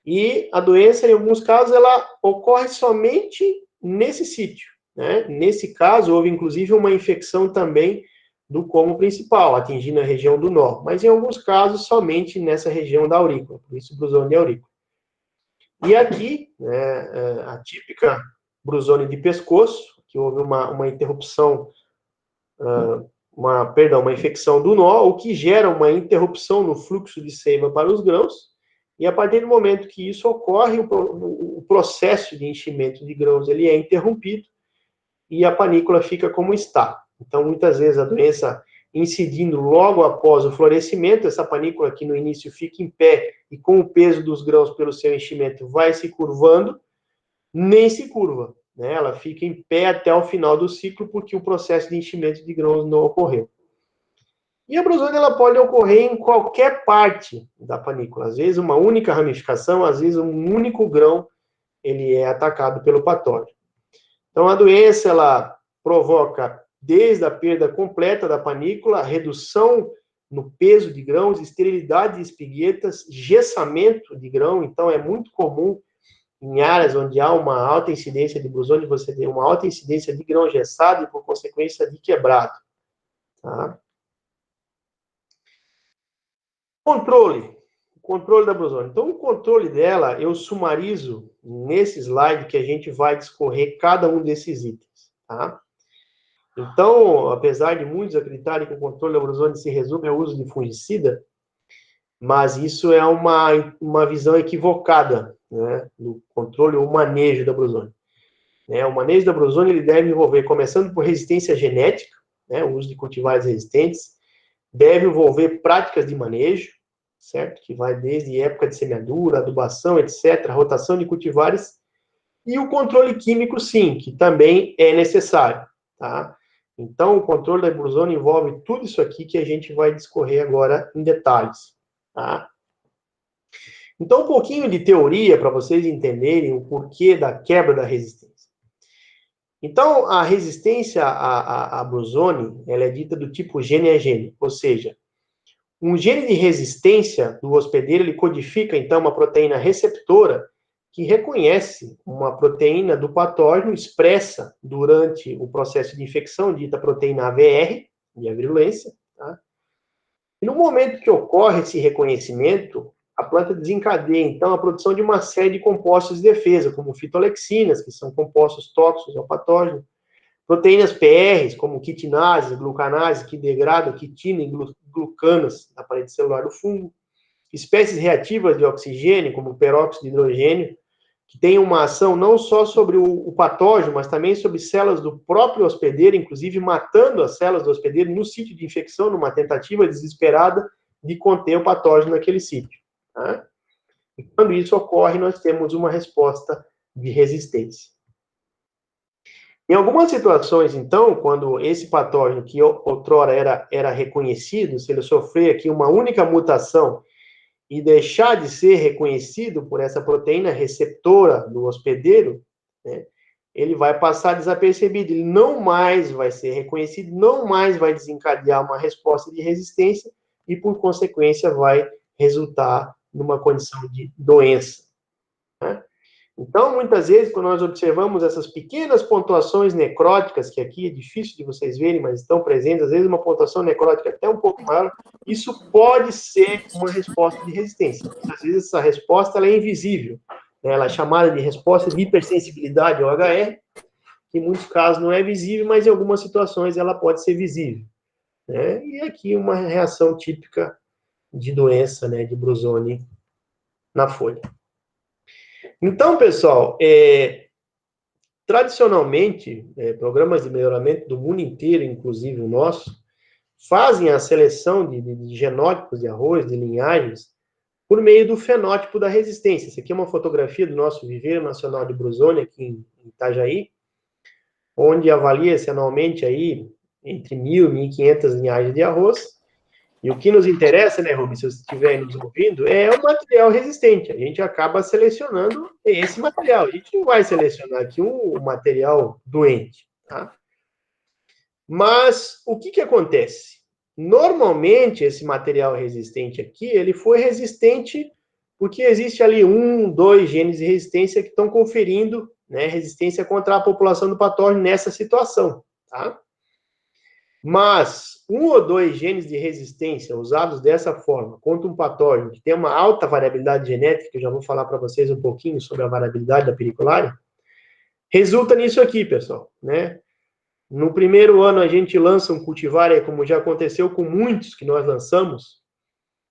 e a doença, em alguns casos, ela ocorre somente nesse sítio, né? Nesse caso, houve inclusive uma infecção também do como principal, atingindo a região do nó, mas em alguns casos somente nessa região da aurícula, por isso Bruzone de aurícula. E aqui, né, a típica Bruzone de pescoço, que houve uma interrupção, uma infecção do nó, o que gera uma interrupção no fluxo de seiva para os grãos, e a partir do momento que isso ocorre, o processo de enchimento de grãos ele é interrompido, e a panícula fica como está. Então, muitas vezes, a doença incidindo logo após o florescimento, essa panícula que no início fica em pé, e com o peso dos grãos pelo seu enchimento vai se curvando, nem se curva. Né? Ela fica em pé até o final do ciclo, porque o processo de enchimento de grãos não ocorreu. E a Bruzone ela pode ocorrer em qualquer parte da panícula. Às vezes, uma única ramificação, às vezes, um único grão ele é atacado pelo patógeno. Então, a doença ela provoca desde a perda completa da panícula, redução no peso de grãos, esterilidade de espiguetas, gessamento de grão. Então, é muito comum em áreas onde há uma alta incidência de Bruzone, você tem uma alta incidência de grão gessado e, por consequência, de quebrado. Tá? Controle da Bruzone. Então, o controle dela, eu sumarizo nesse slide que a gente vai discorrer cada um desses itens. Tá? Então, apesar de muitos acreditarem que o controle da Bruzone se resume ao uso de fungicida, mas isso é uma visão equivocada, né, do controle ou manejo da Bruzone. O manejo da Bruzone ele deve envolver, começando por resistência genética, né, o uso de cultivares resistentes, deve envolver práticas de manejo, certo? Que vai desde época de semeadura, adubação, etc., rotação de cultivares, e o controle químico, sim, que também é necessário, tá? Então, o controle da Bruzone envolve tudo isso aqui que a gente vai discorrer agora em detalhes, tá? Então, um pouquinho de teoria para vocês entenderem o porquê da quebra da resistência. Então, a resistência à Bruzone, ela é dita do tipo gene a gene, ou seja, um gene de resistência do hospedeiro, ele codifica, então, uma proteína receptora que reconhece uma proteína do patógeno expressa durante o processo de infecção, dita proteína AVR, de virulência. Tá? E no momento que ocorre esse reconhecimento, a planta desencadeia, então, a produção de uma série de compostos de defesa, como fitolexinas, que são compostos tóxicos ao patógeno, proteínas PRs, como quitinase, glucanase, que degradam quitina e glucanas na parede celular do fungo, espécies reativas de oxigênio, como peróxido de hidrogênio, que tem uma ação não só sobre o patógeno, mas também sobre células do próprio hospedeiro, inclusive matando as células do hospedeiro no sítio de infecção, numa tentativa desesperada de conter o patógeno naquele sítio. Tá? E quando isso ocorre, nós temos uma resposta de resistência. Em algumas situações, então, quando esse patógeno que outrora era reconhecido, se ele sofrer aqui uma única mutação e deixar de ser reconhecido por essa proteína receptora do hospedeiro, né, ele vai passar desapercebido, ele não mais vai ser reconhecido, não mais vai desencadear uma resposta de resistência e, por consequência, vai resultar numa condição de doença, né? Então, muitas vezes, quando nós observamos essas pequenas pontuações necróticas, que aqui é difícil de vocês verem, mas estão presentes, às vezes uma pontuação necrótica até um pouco maior, isso pode ser uma resposta de resistência. Às vezes essa resposta ela é invisível, né? Ela é chamada de resposta de hipersensibilidade ao HR, que em muitos casos não é visível, mas em algumas situações ela pode ser visível, né? E aqui uma reação típica de doença, né, de Brusoni na folha. Então, pessoal, tradicionalmente, programas de melhoramento do mundo inteiro, inclusive o nosso, fazem a seleção de genótipos de arroz, de linhagens, por meio do fenótipo da resistência. Essa aqui é uma fotografia do nosso Viveiro Nacional de Brusoni, aqui em Itajaí, onde avalia-se anualmente aí entre 1.000 e 1.500 linhagens de arroz. E o que nos interessa, né, Rubens, se você estiver nos ouvindo, é o material resistente. A gente acaba selecionando esse material. A gente não vai selecionar aqui um material doente, tá? Mas o que acontece? Normalmente, esse material resistente aqui, ele foi resistente porque existe ali 1, 2 genes de resistência que estão conferindo, né, resistência contra a população do patógeno nessa situação, tá? Mas 1 ou 2 genes de resistência usados dessa forma contra um patógeno que tem uma alta variabilidade genética, que eu já vou falar para vocês um pouquinho sobre a variabilidade da periculária, resulta nisso aqui, pessoal, né? No primeiro ano a gente lança um cultivar, como já aconteceu com muitos que nós lançamos,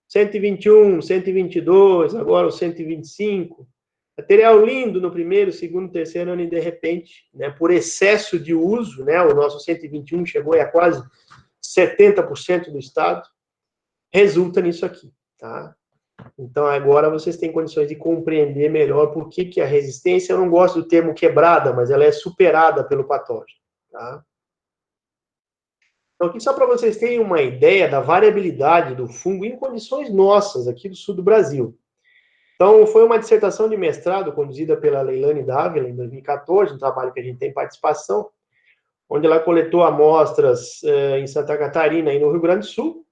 121, 122, agora o 125, material lindo no primeiro, segundo, terceiro ano e de repente, né, por excesso de uso, né, o nosso 121 chegou a quase 70% do estado, resulta nisso aqui, tá? Então agora vocês têm condições de compreender melhor por que a resistência, eu não gosto do termo quebrada, mas ela é superada pelo patógeno, tá? Então, aqui só para vocês terem uma ideia da variabilidade do fungo em condições nossas, aqui do sul do Brasil. Então, foi uma dissertação de mestrado conduzida pela Leilane Dávila, em 2014, um trabalho que a gente tem participação, onde ela coletou amostras em Santa Catarina e no Rio Grande do Sul,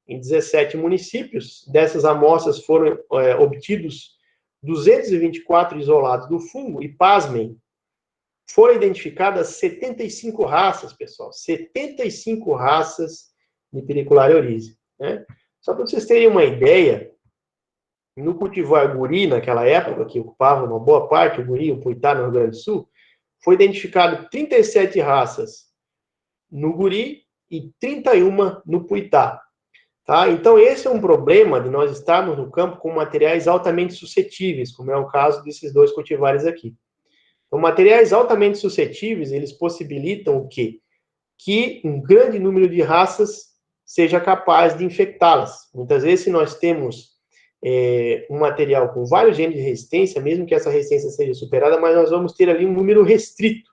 em 17 municípios. Dessas amostras foram obtidos 224 isolados do fungo, e pasmem, foram identificadas 75 raças, pessoal, 75 raças de Periculária oryzae, né? Só para vocês terem uma ideia, no cultivar guri, naquela época, que ocupava uma boa parte, o guri, o puitá, no Rio Grande do Sul, foi identificado 37 raças no guri e 31 no puitá, tá? Então, esse é um problema de nós estarmos no campo com materiais altamente suscetíveis, como é o caso desses dois cultivares aqui. Então, materiais altamente suscetíveis, eles possibilitam o quê? Que um grande número de raças seja capaz de infectá-las. Muitas vezes, se nós temos um material com vários genes de resistência, mesmo que essa resistência seja superada, mas nós vamos ter ali um número restrito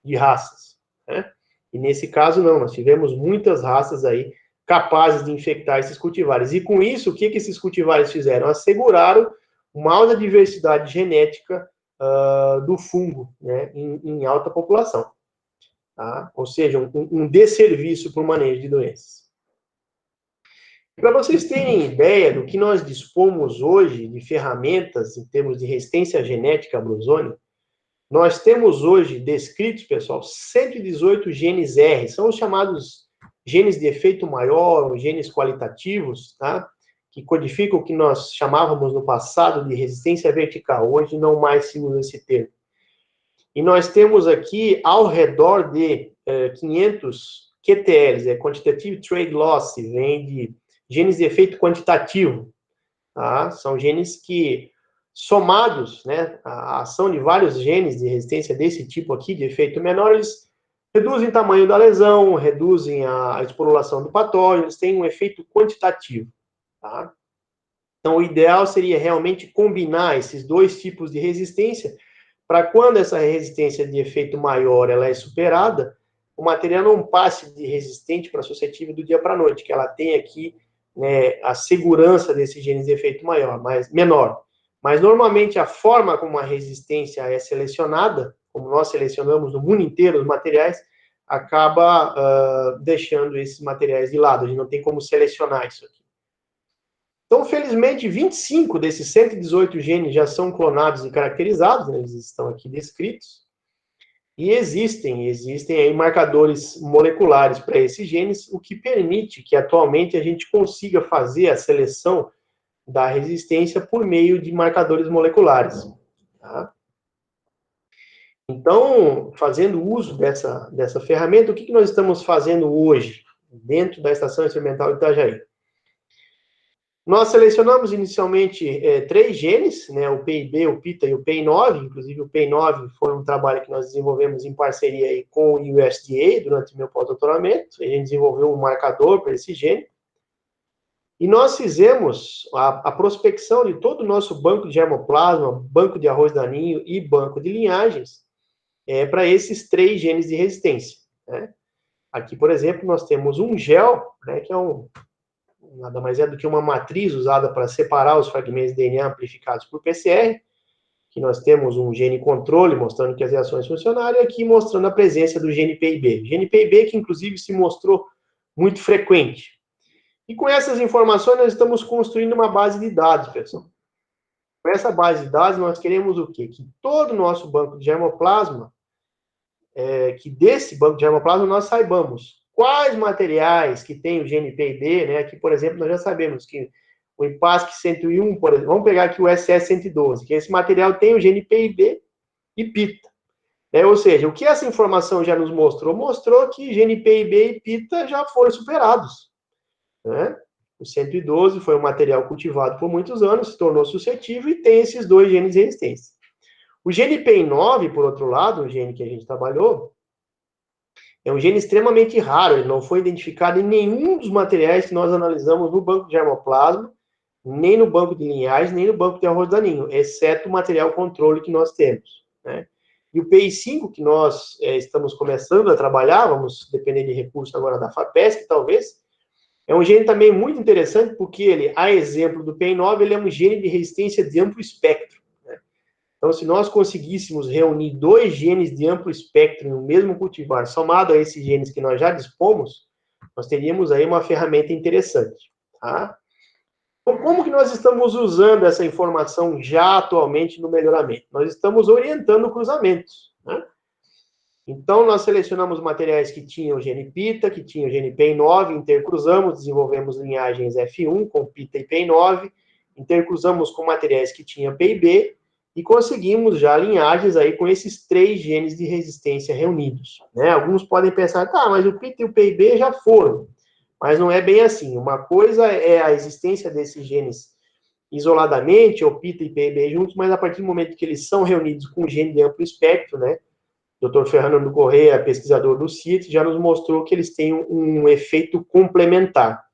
de raças, né? E nesse caso, não, nós tivemos muitas raças aí capazes de infectar esses cultivares. E com isso, o que esses cultivares fizeram? Asseguraram uma alta diversidade genética do fungo, né, em alta população, tá? Ou seja, um desserviço para o manejo de doenças. Para vocês terem ideia do que nós dispomos hoje de ferramentas em termos de resistência genética a Brusoni, nós temos hoje descritos, pessoal, 118 genes R, são os chamados genes de efeito maior, ou genes qualitativos, tá? Que codificam o que nós chamávamos no passado de resistência vertical. Hoje não mais se usa esse termo. E nós temos aqui, ao redor de 500 QTLs, Quantitative Trade Loss, vem de genes de efeito quantitativo, tá? São genes que, somados, né, a ação de vários genes de resistência desse tipo aqui, de efeito menor, eles reduzem o tamanho da lesão, reduzem a esporulação do patógeno, eles têm um efeito quantitativo, tá? Então, o ideal seria realmente combinar esses dois tipos de resistência, para quando essa resistência de efeito maior ela é superada, o material não passe de resistente para suscetível do dia para a noite, que ela tem aqui né, a segurança desses genes de efeito menor. Mas, normalmente, a forma como a resistência é selecionada, como nós selecionamos no mundo inteiro os materiais, acaba deixando esses materiais de lado. A gente não tem como selecionar isso aqui. Então, felizmente, 25 desses 118 genes já são clonados e caracterizados, né, eles estão aqui descritos. E existem aí marcadores moleculares para esses genes, o que permite que atualmente a gente consiga fazer a seleção da resistência por meio de marcadores moleculares. Tá? Então, fazendo uso dessa ferramenta, o que nós estamos fazendo hoje dentro da Estação Experimental de Itajaí? Nós selecionamos inicialmente 3 genes, né, o PIB, o PITA e o PEI9, inclusive o PEI9 foi um trabalho que nós desenvolvemos em parceria aí com o USDA durante o meu pós-doutoramento, a gente desenvolveu um marcador para esse gene, e nós fizemos a prospecção de todo o nosso banco de germoplasma, banco de arroz daninho e banco de linhagens para esses 3 genes de resistência. Né? Aqui, por exemplo, nós temos um gel, né, que é nada mais é do que uma matriz usada para separar os fragmentos de DNA amplificados por PCR, que nós temos um gene controle mostrando que as reações funcionaram, e aqui mostrando a presença do gene PIB. Gene PIB que, inclusive, se mostrou muito frequente. E com essas informações, nós estamos construindo uma base de dados, pessoal. Com essa base de dados, nós queremos o quê? Que todo o nosso banco de germoplasma, que desse banco de germoplasma nós saibamos quais materiais que tem o gene PIB, né? Aqui, por exemplo, nós já sabemos que o IPASC 101, por exemplo, vamos pegar aqui o SS 112, que esse material tem o gene PIB e PITA. Ou seja, o que essa informação já nos mostrou? Mostrou que gene PIB e PITA já foram superados. Né? O 112 foi um material cultivado por muitos anos, se tornou suscetível e tem esses 2 genes de resistência. O gene PEI9, por outro lado, um gene que a gente trabalhou, é um gene extremamente raro, ele não foi identificado em nenhum dos materiais que nós analisamos no banco de germoplasma, nem no banco de linhagem, nem no banco de arroz daninho, exceto o material controle que nós temos. Né? E o PEI5, que nós estamos começando a trabalhar, vamos depender de recursos agora da FAPESC, talvez, é um gene também muito interessante, porque ele, a exemplo do PEI9, ele é um gene de resistência de amplo espectro. Né? Então, se nós conseguíssemos reunir 2 genes de amplo espectro no mesmo cultivar, somado a esses genes que nós já dispomos, nós teríamos aí uma ferramenta interessante. Tá? Então, como que nós estamos usando essa informação já atualmente no melhoramento? Nós estamos orientando cruzamentos. Né? Então, nós selecionamos materiais que tinham gene PITA, que tinham gene PEI9, intercruzamos, desenvolvemos linhagens F1 com PITA e PEI9, intercruzamos com materiais que tinham PIB e conseguimos já linhagens aí com esses 3 genes de resistência reunidos. Né? Alguns podem pensar, tá, mas o PITA e o PIB já foram. Mas não é bem assim. Uma coisa é a existência desses genes isoladamente, ou PITA e PIB juntos, mas a partir do momento que eles são reunidos com gene de amplo espectro, né? O Dr. Fernando Corrêa, pesquisador do CIT, já nos mostrou que eles têm um efeito complementar.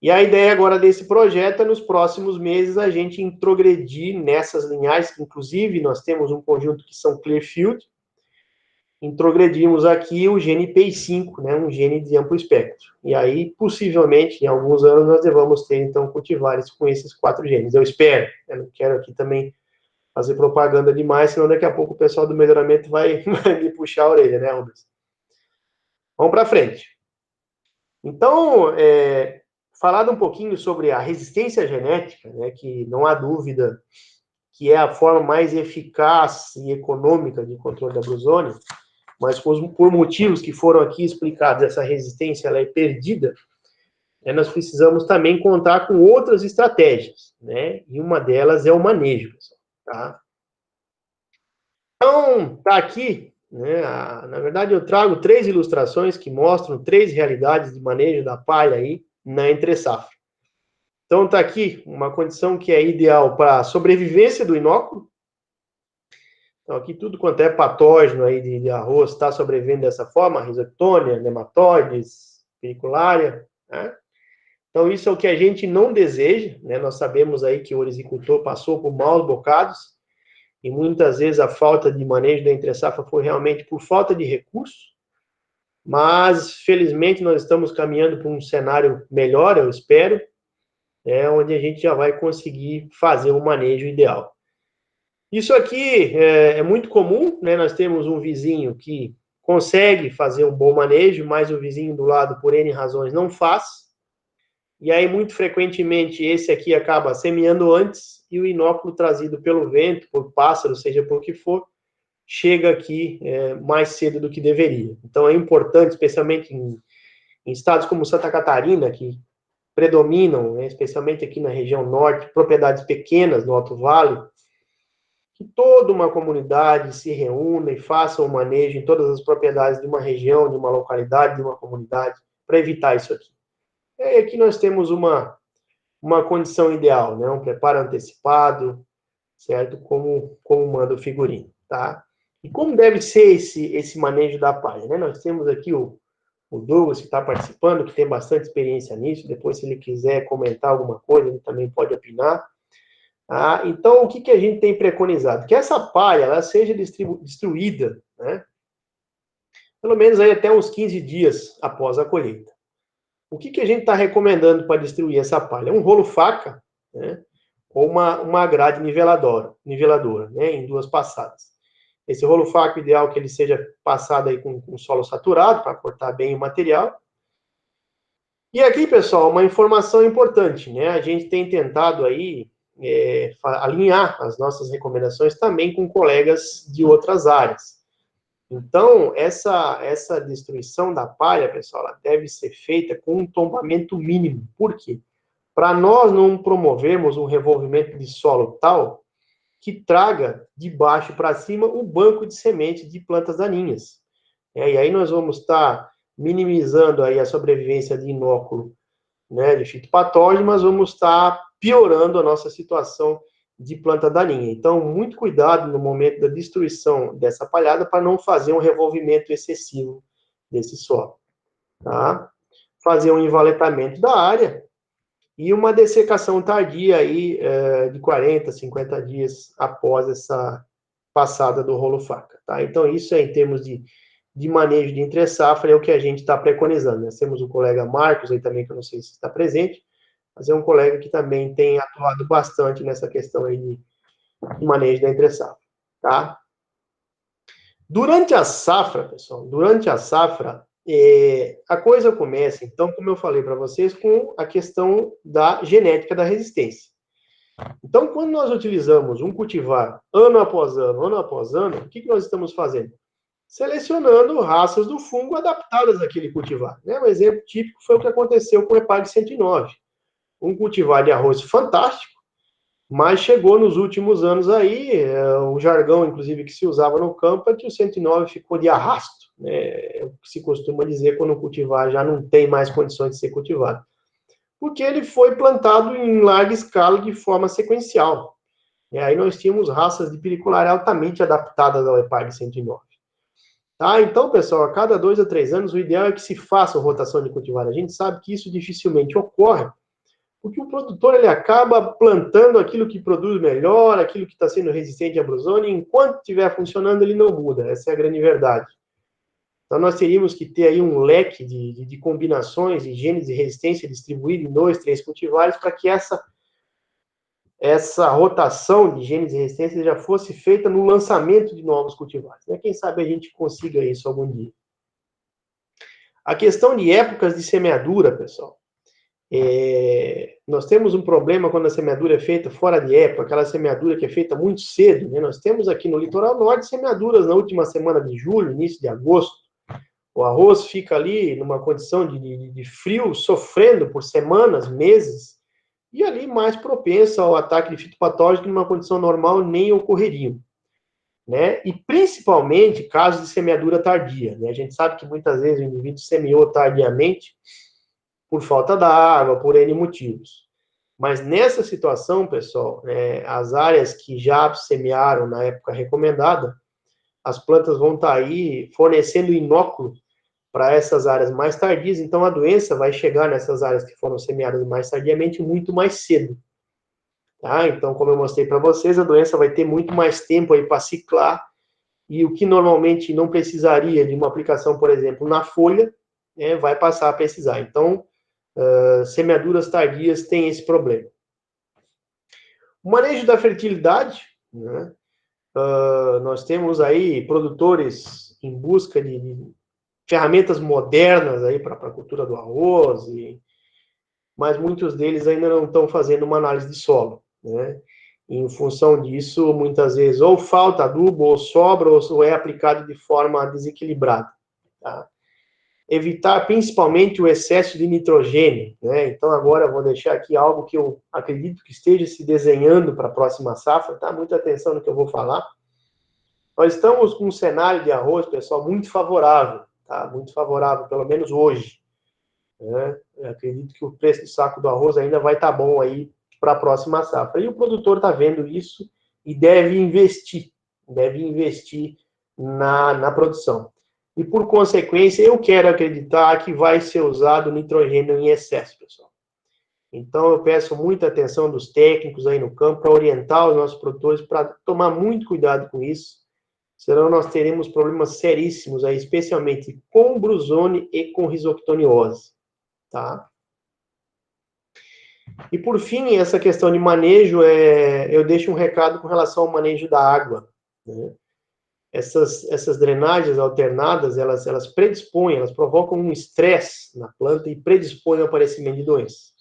E a ideia agora desse projeto é, nos próximos meses, a gente introgredir nessas linhagens, que inclusive nós temos um conjunto que são Clearfield, introgredimos aqui o gene PEI5, né, um gene de amplo espectro. E aí, possivelmente, em alguns anos, nós devamos ter, então, cultivares com esses 4 genes. Eu espero. Eu não quero aqui também fazer propaganda demais, senão daqui a pouco o pessoal do melhoramento vai me puxar a orelha, né, Rubens? Vamos para frente. Então, falado um pouquinho sobre a resistência genética, né, que não há dúvida que é a forma mais eficaz e econômica de controle da brusônia, mas por motivos que foram aqui explicados, essa resistência ela é perdida, né, nós precisamos também contar com outras estratégias, né, e uma delas é o manejo, pessoal, tá? Então, tá aqui, né, na verdade eu trago 3 ilustrações que mostram 3 realidades de manejo da palha aí na entre-safra. Então, tá aqui uma condição que é ideal para a sobrevivência do inóculo. Então, aqui tudo quanto é patógeno aí de arroz está sobrevivendo dessa forma, risotônia, nematóides, peniculária, né? Então, isso é o que a gente não deseja, né? Nós sabemos aí que o ouricultor passou por maus bocados, e muitas vezes a falta de manejo da entre-safra foi realmente por falta de recursos. mas, felizmente, nós estamos caminhando para um cenário melhor, eu espero, onde a gente já vai conseguir fazer o manejo ideal. Isso aqui é muito comum, né? Nós temos um vizinho que consegue fazer um bom manejo, mas o vizinho do lado, por N razões, não faz. E aí, muito frequentemente, esse aqui acaba semeando antes e o inóculo trazido pelo vento, por pássaro, seja por que for, chega aqui mais cedo do que deveria. Então, é importante, especialmente em estados como Santa Catarina, que predominam, né, especialmente aqui na região norte, propriedades pequenas no Alto Vale, que toda uma comunidade se reúna e faça um manejo em todas as propriedades de uma região, de uma localidade, de uma comunidade, para evitar isso aqui. E aqui nós temos uma condição ideal, né? Um preparo antecipado, certo? Como manda o figurino, tá? E como deve ser esse manejo da palha, né? Nós temos aqui o Douglas, que está participando, que tem bastante experiência nisso. Depois, se ele quiser comentar alguma coisa, ele também pode opinar. Então, o que a gente tem preconizado? Que essa palha ela seja destruída, né? Pelo menos aí até uns 15 dias após a colheita. O que a gente está recomendando para destruir essa palha? Um rolo faca, né? Ou uma grade niveladora, né? Em 2 passadas. Esse rolo faca, ideal que ele seja passado aí com solo saturado, para cortar bem o material. E aqui, pessoal, uma informação importante, né? A gente tem tentado aí alinhar as nossas recomendações também com colegas de outras áreas. Então, essa destruição da palha, pessoal, ela deve ser feita com um tombamento mínimo. Por quê? Para nós não promovermos um revolvimento de solo tal que traga de baixo para cima o banco de semente de plantas daninhas. E aí nós vamos estar minimizando aí a sobrevivência de inóculo, né, de fitopatógeno, mas vamos estar piorando a nossa situação de planta daninha. Então, muito cuidado no momento da destruição dessa palhada para não fazer um revolvimento excessivo desse solo, tá? Fazer um envaletamento da área e uma dessecação tardia aí de 40, 50 dias após essa passada do rolo faca, tá? Então, isso é em termos de manejo de entre-safra, é o que a gente está preconizando. Nós temos o colega Marcos aí também, que eu não sei se está presente, mas é um colega que também tem atuado bastante nessa questão aí de manejo da entre-safra, tá? Durante a safra, pessoal, a coisa começa, então, como eu falei para vocês, com a questão da genética da resistência. Então, quando nós utilizamos um cultivar ano após ano, o que nós estamos fazendo? Selecionando raças do fungo adaptadas àquele cultivar. Né? Um exemplo típico foi o que aconteceu com o EPAG 109. Um cultivar de arroz fantástico, mas chegou nos últimos anos aí, o jargão, inclusive, que se usava no campo é que o 109 ficou de arrasto. Né? É o que se costuma dizer quando o cultivar já não tem mais condições de ser cultivado. Porque ele foi plantado em larga escala de forma sequencial. E aí nós tínhamos raças de piriculária altamente adaptadas ao EPAG 109. Tá? Então, pessoal, a cada 2 a 3 anos, o ideal é que se faça rotação de cultivar. A gente sabe que isso dificilmente ocorre, porque o produtor ele acaba plantando aquilo que produz melhor, aquilo que está sendo resistente à brusônia, e enquanto estiver funcionando, ele não muda. Essa é a grande verdade. Então, nós teríamos que ter aí um leque de combinações de genes de resistência distribuído em 2, 3 cultivares, para que essa rotação de genes de resistência já fosse feita no lançamento de novos cultivares. Né? Quem sabe a gente consiga isso algum dia. A questão de épocas de semeadura, pessoal. Nós temos um problema quando a semeadura é feita fora de época, aquela semeadura que é feita muito cedo. Né? Nós temos aqui no litoral norte semeaduras na última semana de julho, início de agosto. O arroz fica ali numa condição de frio, sofrendo por semanas, meses, e ali mais propensa ao ataque de fitopatógeno, numa condição normal nem ocorreriam. Né? E principalmente casos de semeadura tardia. Né? A gente sabe que muitas vezes o indivíduo semeou tardiamente por falta d'água, por N motivos. Mas nessa situação, pessoal, as áreas que já semearam na época recomendada, as plantas vão estar aí fornecendo inóculo para essas áreas mais tardias, então a doença vai chegar nessas áreas que foram semeadas mais tardiamente muito mais cedo. Tá? Então, como eu mostrei para vocês, a doença vai ter muito mais tempo aí para ciclar e o que normalmente não precisaria de uma aplicação, por exemplo, na folha, vai passar a precisar. Então, semeaduras tardias têm esse problema. O manejo da fertilidade, né? Nós temos aí produtores em busca de ferramentas modernas aí para a cultura do arroz, mas muitos deles ainda não estão fazendo uma análise de solo, né? E, em função disso, muitas vezes, ou falta adubo, ou sobra, ou é aplicado de forma desequilibrada, tá? Evitar principalmente o excesso de nitrogênio, né? Então, agora eu vou deixar aqui algo que eu acredito que esteja se desenhando para a próxima safra, tá? Muita atenção no que eu vou falar. Nós estamos com um cenário de arroz, pessoal, muito favorável, tá? Muito favorável, pelo menos hoje, né? Eu acredito que o preço do saco do arroz ainda vai estar bom aí para a próxima safra. E o produtor está vendo isso e deve investir na produção. E, por consequência, eu quero acreditar que vai ser usado nitrogênio em excesso, pessoal. Então, eu peço muita atenção dos técnicos aí no campo para orientar os nossos produtores para tomar muito cuidado com isso, senão nós teremos problemas seríssimos aí, especialmente com brusone e com risoctoniose, tá? E, por fim, essa questão de manejo, eu deixo um recado com relação ao manejo da água, né? Essas drenagens alternadas, elas predispõem, elas provocam um estresse na planta e predispõem ao aparecimento de doenças.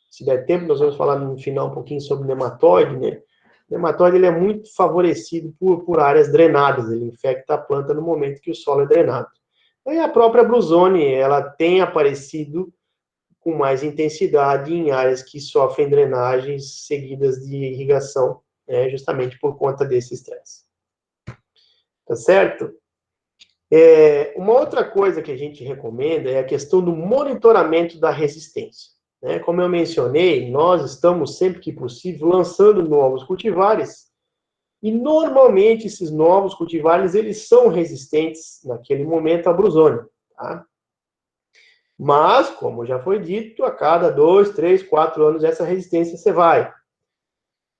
Se der tempo, nós vamos falar no final um pouquinho sobre nematóide, né? O nematóide, ele é muito favorecido por áreas drenadas, ele infecta a planta no momento que o solo é drenado. E a própria brusone, ela tem aparecido com mais intensidade em áreas que sofrem drenagens seguidas de irrigação, né, justamente por conta desse estresse. Tá certo? Uma outra coisa que a gente recomenda é a questão do monitoramento da resistência, né? Como eu mencionei, nós estamos, sempre que possível, lançando novos cultivares, e normalmente esses novos cultivares, eles são resistentes, naquele momento, à brusone, tá? Mas, como já foi dito, a cada 2, 3, 4 anos essa resistência você vai.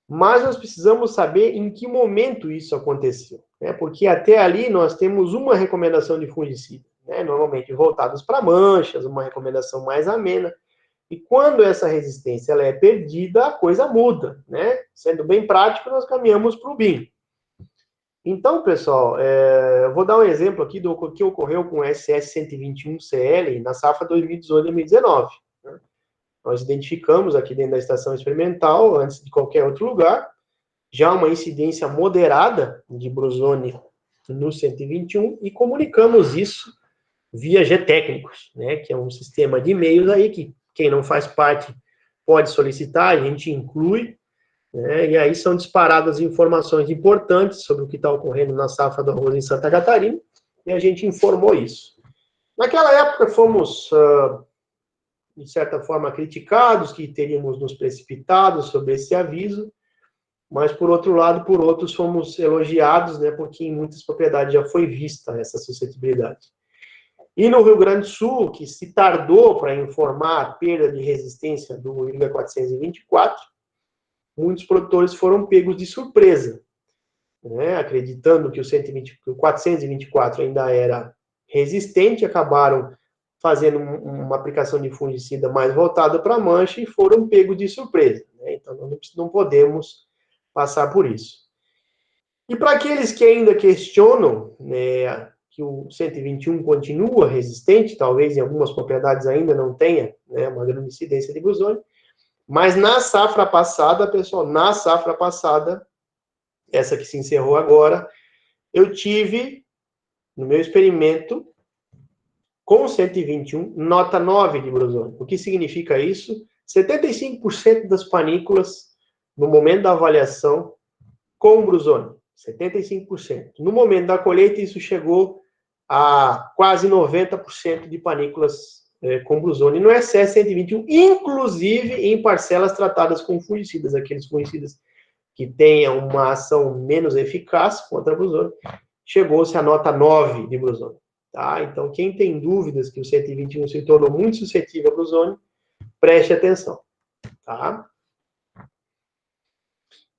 Mas nós precisamos saber em que momento isso aconteceu, né? Porque até ali nós temos uma recomendação de fungicida, né? Normalmente voltadas para manchas, uma recomendação mais amena. E quando essa resistência ela é perdida, a coisa muda, né? Sendo bem prático, nós caminhamos para o BIM. Então, pessoal, eu vou dar um exemplo aqui do que ocorreu com o SS-121CL na safra 2018-2019. Né? Nós identificamos aqui dentro da estação experimental, antes de qualquer outro lugar, já uma incidência moderada de brusone no 121 e comunicamos isso via G-Técnicos, né, que é um sistema de e-mails aí que quem não faz parte pode solicitar, a gente inclui, né, e aí são disparadas informações importantes sobre o que está ocorrendo na safra do arroz em Santa Catarina, e a gente informou isso. Naquela época fomos, de certa forma, criticados, que teríamos nos precipitado sobre esse aviso, mas, por outro lado, por outros, fomos elogiados, né, porque em muitas propriedades já foi vista essa suscetibilidade. E no Rio Grande do Sul, que se tardou para informar a perda de resistência do IRGA 424, muitos produtores foram pegos de surpresa, né, acreditando que o 424 ainda era resistente, acabaram fazendo uma aplicação de fungicida mais voltada para a mancha e foram pegos de surpresa, né? Então, não podemos passar por isso. E para aqueles que ainda questionam, né, que o 121 continua resistente, talvez em algumas propriedades ainda não tenha, né, uma grande incidência de brusone, mas na safra passada, pessoal, essa que se encerrou agora, eu tive, no meu experimento, com 121, nota 9 de brusone. O que significa isso? 75% das panículas, no momento da avaliação, com brusone. 75%. No momento da colheita, isso chegou a quase 90% de panículas com brusone no excesso 121, inclusive em parcelas tratadas com fungicidas, aqueles fungicidas que tenham uma ação menos eficaz contra a brusone, chegou-se a nota 9 de brusone. Tá? Então, quem tem dúvidas que o 121 se tornou muito suscetível a brusone, preste atenção. Tá?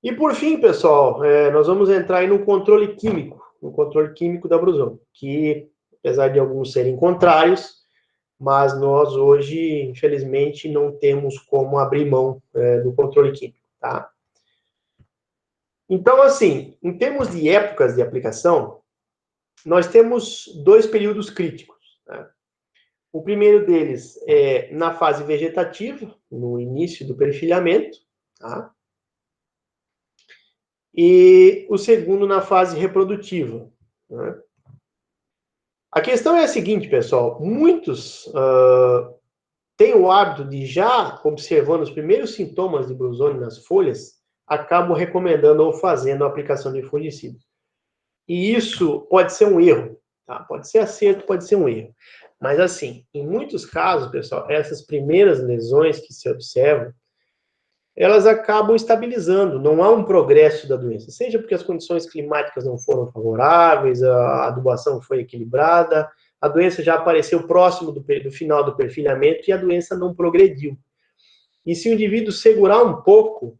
E, por fim, pessoal, nós vamos entrar aí no controle químico, no controle químico da Bruzone, que, apesar de alguns serem contrários, mas nós hoje, infelizmente, não temos como abrir mão do controle químico, tá? Então, assim, em termos de épocas de aplicação, nós temos 2 períodos críticos, né? O primeiro deles é na fase vegetativa, no início do perfilhamento, tá? E o segundo na fase reprodutiva, né? A questão é a seguinte, pessoal, muitos têm o hábito de, já observando os primeiros sintomas de Bruzone nas folhas, acabam recomendando ou fazendo a aplicação de fungicida. E isso pode ser um erro, tá? Pode ser acerto, pode ser um erro. Mas, assim, em muitos casos, pessoal, essas primeiras lesões que se observam, elas acabam estabilizando, não há um progresso da doença, seja porque as condições climáticas não foram favoráveis, a adubação foi equilibrada, a doença já apareceu próximo do final do perfilhamento e a doença não progrediu. E se o indivíduo segurar um pouco,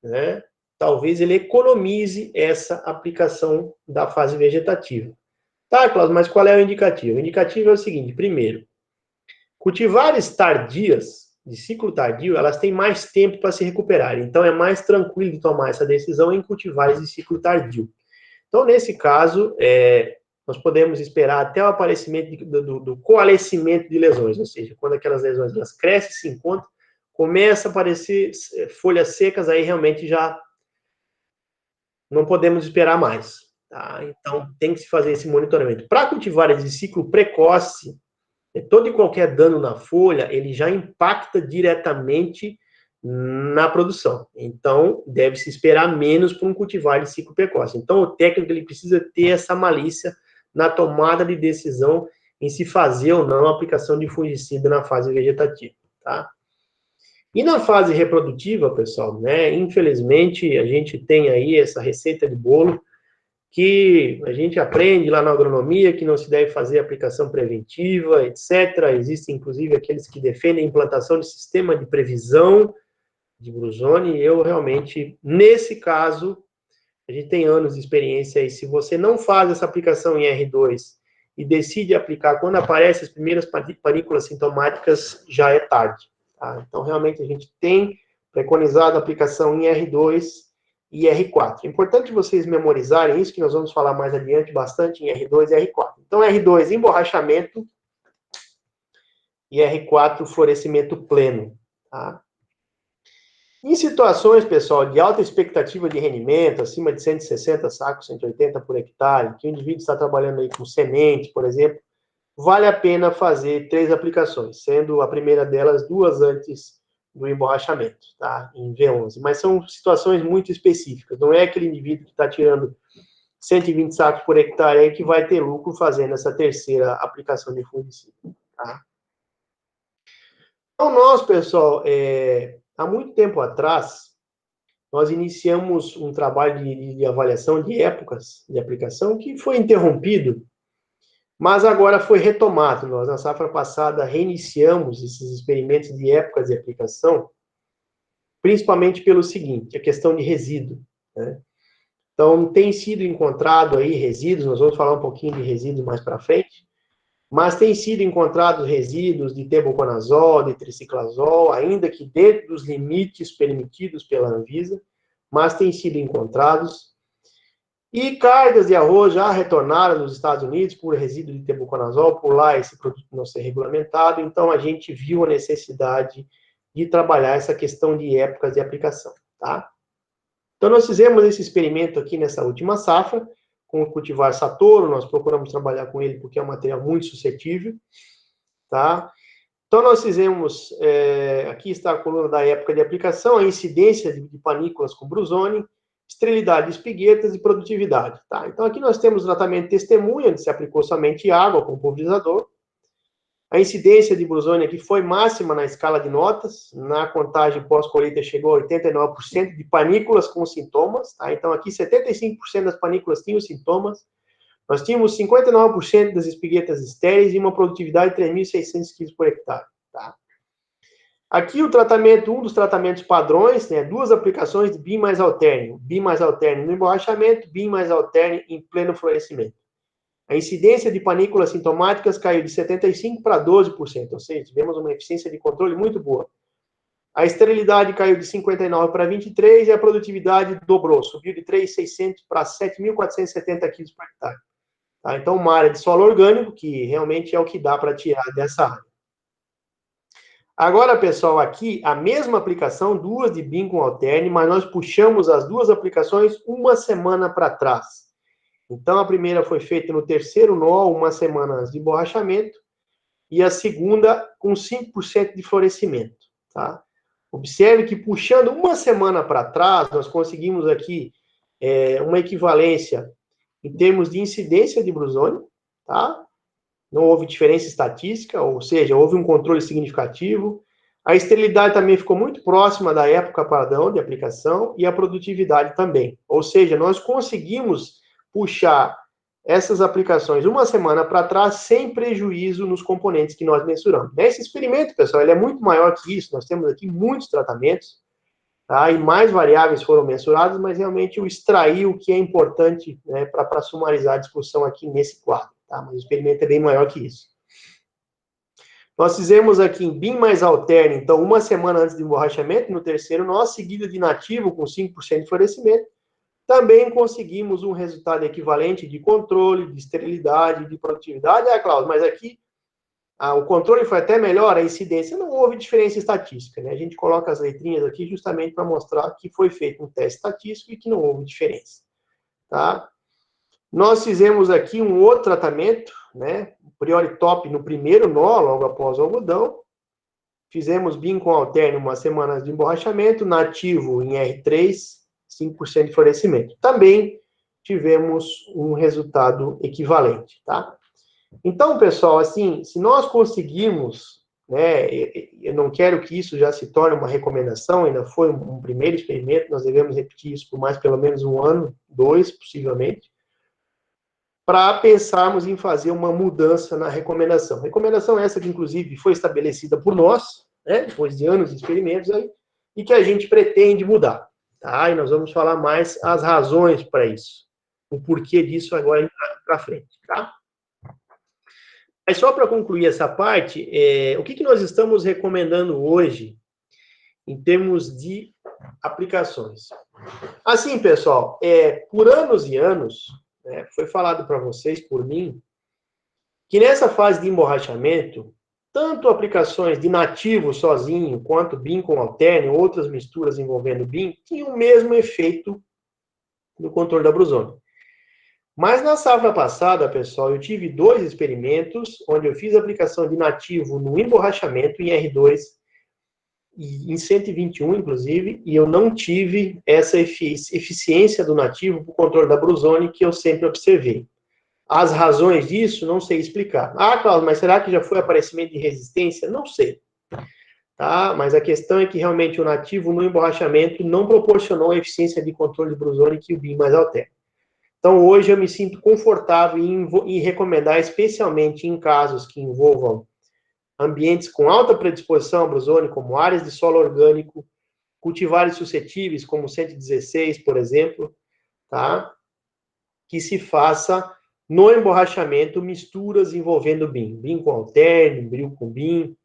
né, talvez ele economize essa aplicação da fase vegetativa. Tá, Cláudio, mas qual é o indicativo? O indicativo é o seguinte, primeiro, cultivares tardias, de ciclo tardio, elas têm mais tempo para se recuperar. Então, é mais tranquilo de tomar essa decisão em cultivares de ciclo tardio. Então, nesse caso, nós podemos esperar até o aparecimento do coalescimento de lesões, ou seja, quando aquelas lesões elas crescem, se encontram, começa a aparecer folhas secas, aí realmente já não podemos esperar mais. Tá? Então, tem que se fazer esse monitoramento. Para cultivares de ciclo precoce, todo e qualquer dano na folha, ele já impacta diretamente na produção. Então, deve-se esperar menos para um cultivar de ciclo precoce. Então, o técnico ele precisa ter essa malícia na tomada de decisão em se fazer ou não a aplicação de fungicida na fase vegetativa, tá? E na fase reprodutiva, pessoal, né, infelizmente, a gente tem aí essa receita de bolo que a gente aprende lá na agronomia que não se deve fazer aplicação preventiva, etc. Existem, inclusive, aqueles que defendem a implantação de sistema de previsão de Bruzone, e eu realmente, nesse caso, a gente tem anos de experiência aí, se você não faz essa aplicação em R2 e decide aplicar quando aparecem as primeiras panículas sintomáticas, já é tarde, tá? Então, realmente, a gente tem preconizado a aplicação em R2 e R4. É importante vocês memorizarem isso, que nós vamos falar mais adiante bastante em R2 e R4. Então, R2, emborrachamento, e R4, florescimento pleno, tá? Em situações, pessoal, de alta expectativa de rendimento, acima de 160 sacos, 180 por hectare, que o indivíduo está trabalhando aí com semente, por exemplo, vale a pena fazer 3 aplicações, sendo a primeira delas 2 antes do emborrachamento, tá? Em V11. Mas são situações muito específicas. Não é aquele indivíduo que está tirando 120 sacos por hectare aí que vai ter lucro fazendo essa terceira aplicação de fungicida, tá? Então, nós, pessoal, há muito tempo atrás, nós iniciamos um trabalho de avaliação de épocas de aplicação que foi interrompido, mas agora foi retomado. Nós, na safra passada, reiniciamos esses experimentos de épocas de aplicação, principalmente pelo seguinte, a questão de resíduo, né? Então, tem sido encontrado aí resíduos, nós vamos falar um pouquinho de resíduos mais para frente, mas tem sido encontrados resíduos de tebuconazol, de triciclazol, ainda que dentro dos limites permitidos pela Anvisa, mas tem sido encontrados. E cargas de arroz já retornaram nos Estados Unidos por resíduo de tebuconazol, por lá esse produto não ser regulamentado, então a gente viu a necessidade de trabalhar essa questão de épocas de aplicação, tá? Então nós fizemos esse experimento aqui nessa última safra, com o cultivar Satoro, nós procuramos trabalhar com ele porque é um material muito suscetível, tá? Então, nós fizemos, aqui está a coluna da época de aplicação, a incidência de panículas com Bruzone, esterilidade de espiguetas e produtividade, tá? Então, aqui nós temos o tratamento de testemunha, onde se aplicou somente água com pulverizador. A incidência de Bruzone aqui foi máxima na escala de notas, na contagem pós-colheita chegou a 89% de panículas com sintomas, tá? Então, aqui 75% das panículas tinham sintomas. Nós tínhamos 59% das espiguetas estéreis e uma produtividade de 3.600 kg por hectare, tá? Aqui o tratamento, um dos tratamentos padrões, né, 2 aplicações de BIM mais Alterne. BIM mais Alterne no emborrachamento, BIM mais Alterne em pleno florescimento. A incidência de panículas sintomáticas caiu de 75% para 12%, ou seja, tivemos uma eficiência de controle muito boa. A esterilidade caiu de 59 para 23 e a produtividade dobrou, subiu de 3.600 para 7.470 quilos por hectare. Tá? Então, uma área de solo orgânico, que realmente é o que dá para tirar dessa área. Agora, pessoal, aqui, a mesma aplicação, 2 de BIM com Alterne, mas nós puxamos as 2 aplicações uma semana para trás. Então, a primeira foi feita no 3º nó, uma semana antes de emborrachamento, e a segunda com 5% de florescimento, tá? Observe que, puxando uma semana para trás, nós conseguimos aqui uma equivalência em termos de incidência de brusônio, tá? Não houve diferença estatística, ou seja, houve um controle significativo. A esterilidade também ficou muito próxima da época padrão de aplicação e a produtividade também. Ou seja, nós conseguimos puxar essas aplicações uma semana para trás sem prejuízo nos componentes que nós mensuramos. Esse experimento, pessoal, ele é muito maior que isso. Nós temos aqui muitos tratamentos, tá? E mais variáveis foram mensuradas, mas realmente eu extraí o que é importante, né, para sumarizar a discussão aqui nesse quadro. Tá? Mas o experimento é bem maior que isso. Nós fizemos aqui em BIM mais Alterne, então, uma semana antes do emborrachamento, no 3º nó, seguido de nativo com 5% de florescimento. Também conseguimos um resultado equivalente de controle, de esterilidade, de produtividade. Cláudio, mas aqui o controle foi até melhor, a incidência não houve diferença estatística, né? A gente coloca as letrinhas aqui justamente para mostrar que foi feito um teste estatístico e que não houve diferença, tá? Nós fizemos aqui um outro tratamento, né? Priori top no 1º nó, logo após o algodão. Fizemos BIM com Alterne uma semana de emborrachamento, nativo em R3, 5% de florescimento. Também tivemos um resultado equivalente, tá? Então, pessoal, assim, se nós conseguirmos, né, eu não quero que isso já se torne uma recomendação, ainda foi um primeiro experimento, nós devemos repetir isso por mais pelo menos 1 ano, 2, possivelmente, para pensarmos em fazer uma mudança na recomendação. Recomendação essa que, inclusive, foi estabelecida por nós, né, depois de anos de experimentos aí, e que a gente pretende mudar, tá? E nós vamos falar mais as razões para isso, o porquê disso agora para frente, tá? Mas só para concluir essa parte, o que nós estamos recomendando hoje em termos de aplicações? Assim, pessoal, por anos e anos, né, foi falado para vocês, por mim, que nessa fase de emborrachamento, tanto aplicações de nativo sozinho, quanto BIM com Alterne, outras misturas envolvendo BIM, tinham o mesmo efeito no controle da brusônia. Mas na safra passada, pessoal, eu tive 2 experimentos, onde eu fiz aplicação de nativo no emborrachamento em R2, e em 121, inclusive, e eu não tive essa eficiência do nativo para o controle da brusônia que eu sempre observei. As razões disso, não sei explicar. Cláudio, mas será que já foi aparecimento de resistência? Não sei. Tá? Mas a questão é que realmente o nativo no emborrachamento não proporcionou a eficiência de controle de brusônia que o BIM mais Alterne. Então, hoje eu me sinto confortável em recomendar, especialmente em casos que envolvam ambientes com alta predisposição à brusônia, como áreas de solo orgânico, cultivares suscetíveis, como 116, por exemplo, tá? Que se faça no emborrachamento misturas envolvendo BIM. BIM com Alterne, BIM com BIM,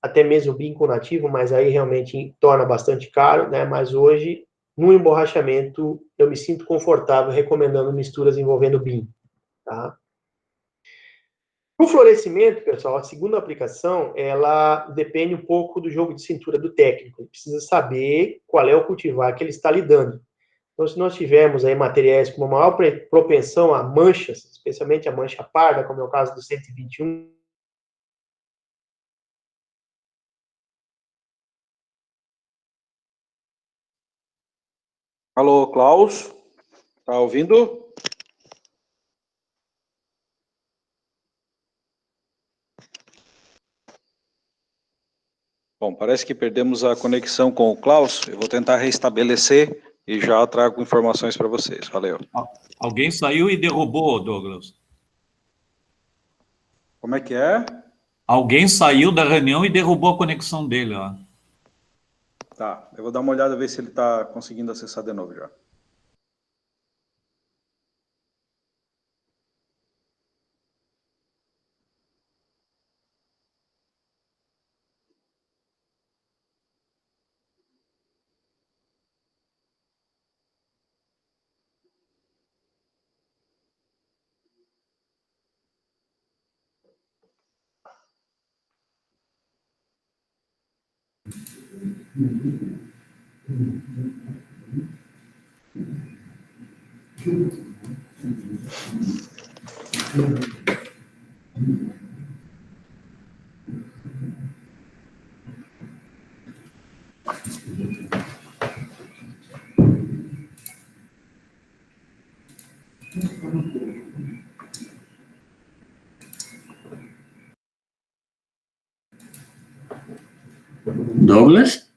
até mesmo BIM com nativo, mas aí realmente torna bastante caro, né? Mas hoje, no emborrachamento, eu me sinto confortável recomendando misturas envolvendo BIM, tá? No florescimento, pessoal, a segunda aplicação, ela depende um pouco do jogo de cintura do técnico. Ele precisa saber qual é o cultivar que ele está lidando. Então, se nós tivermos aí materiais com uma maior propensão a manchas, especialmente a mancha parda, como é o caso do 121, Alô, Klaus? Tá ouvindo? Bom, parece que perdemos a conexão com o Klaus. Eu vou tentar restabelecer e já trago informações para vocês. Valeu. Alguém saiu e derrubou, Douglas. Como é que é? Alguém saiu da reunião e derrubou a conexão dele, ó. Tá, eu vou dar uma olhada, ver se ele está conseguindo acessar de novo já. Douglas?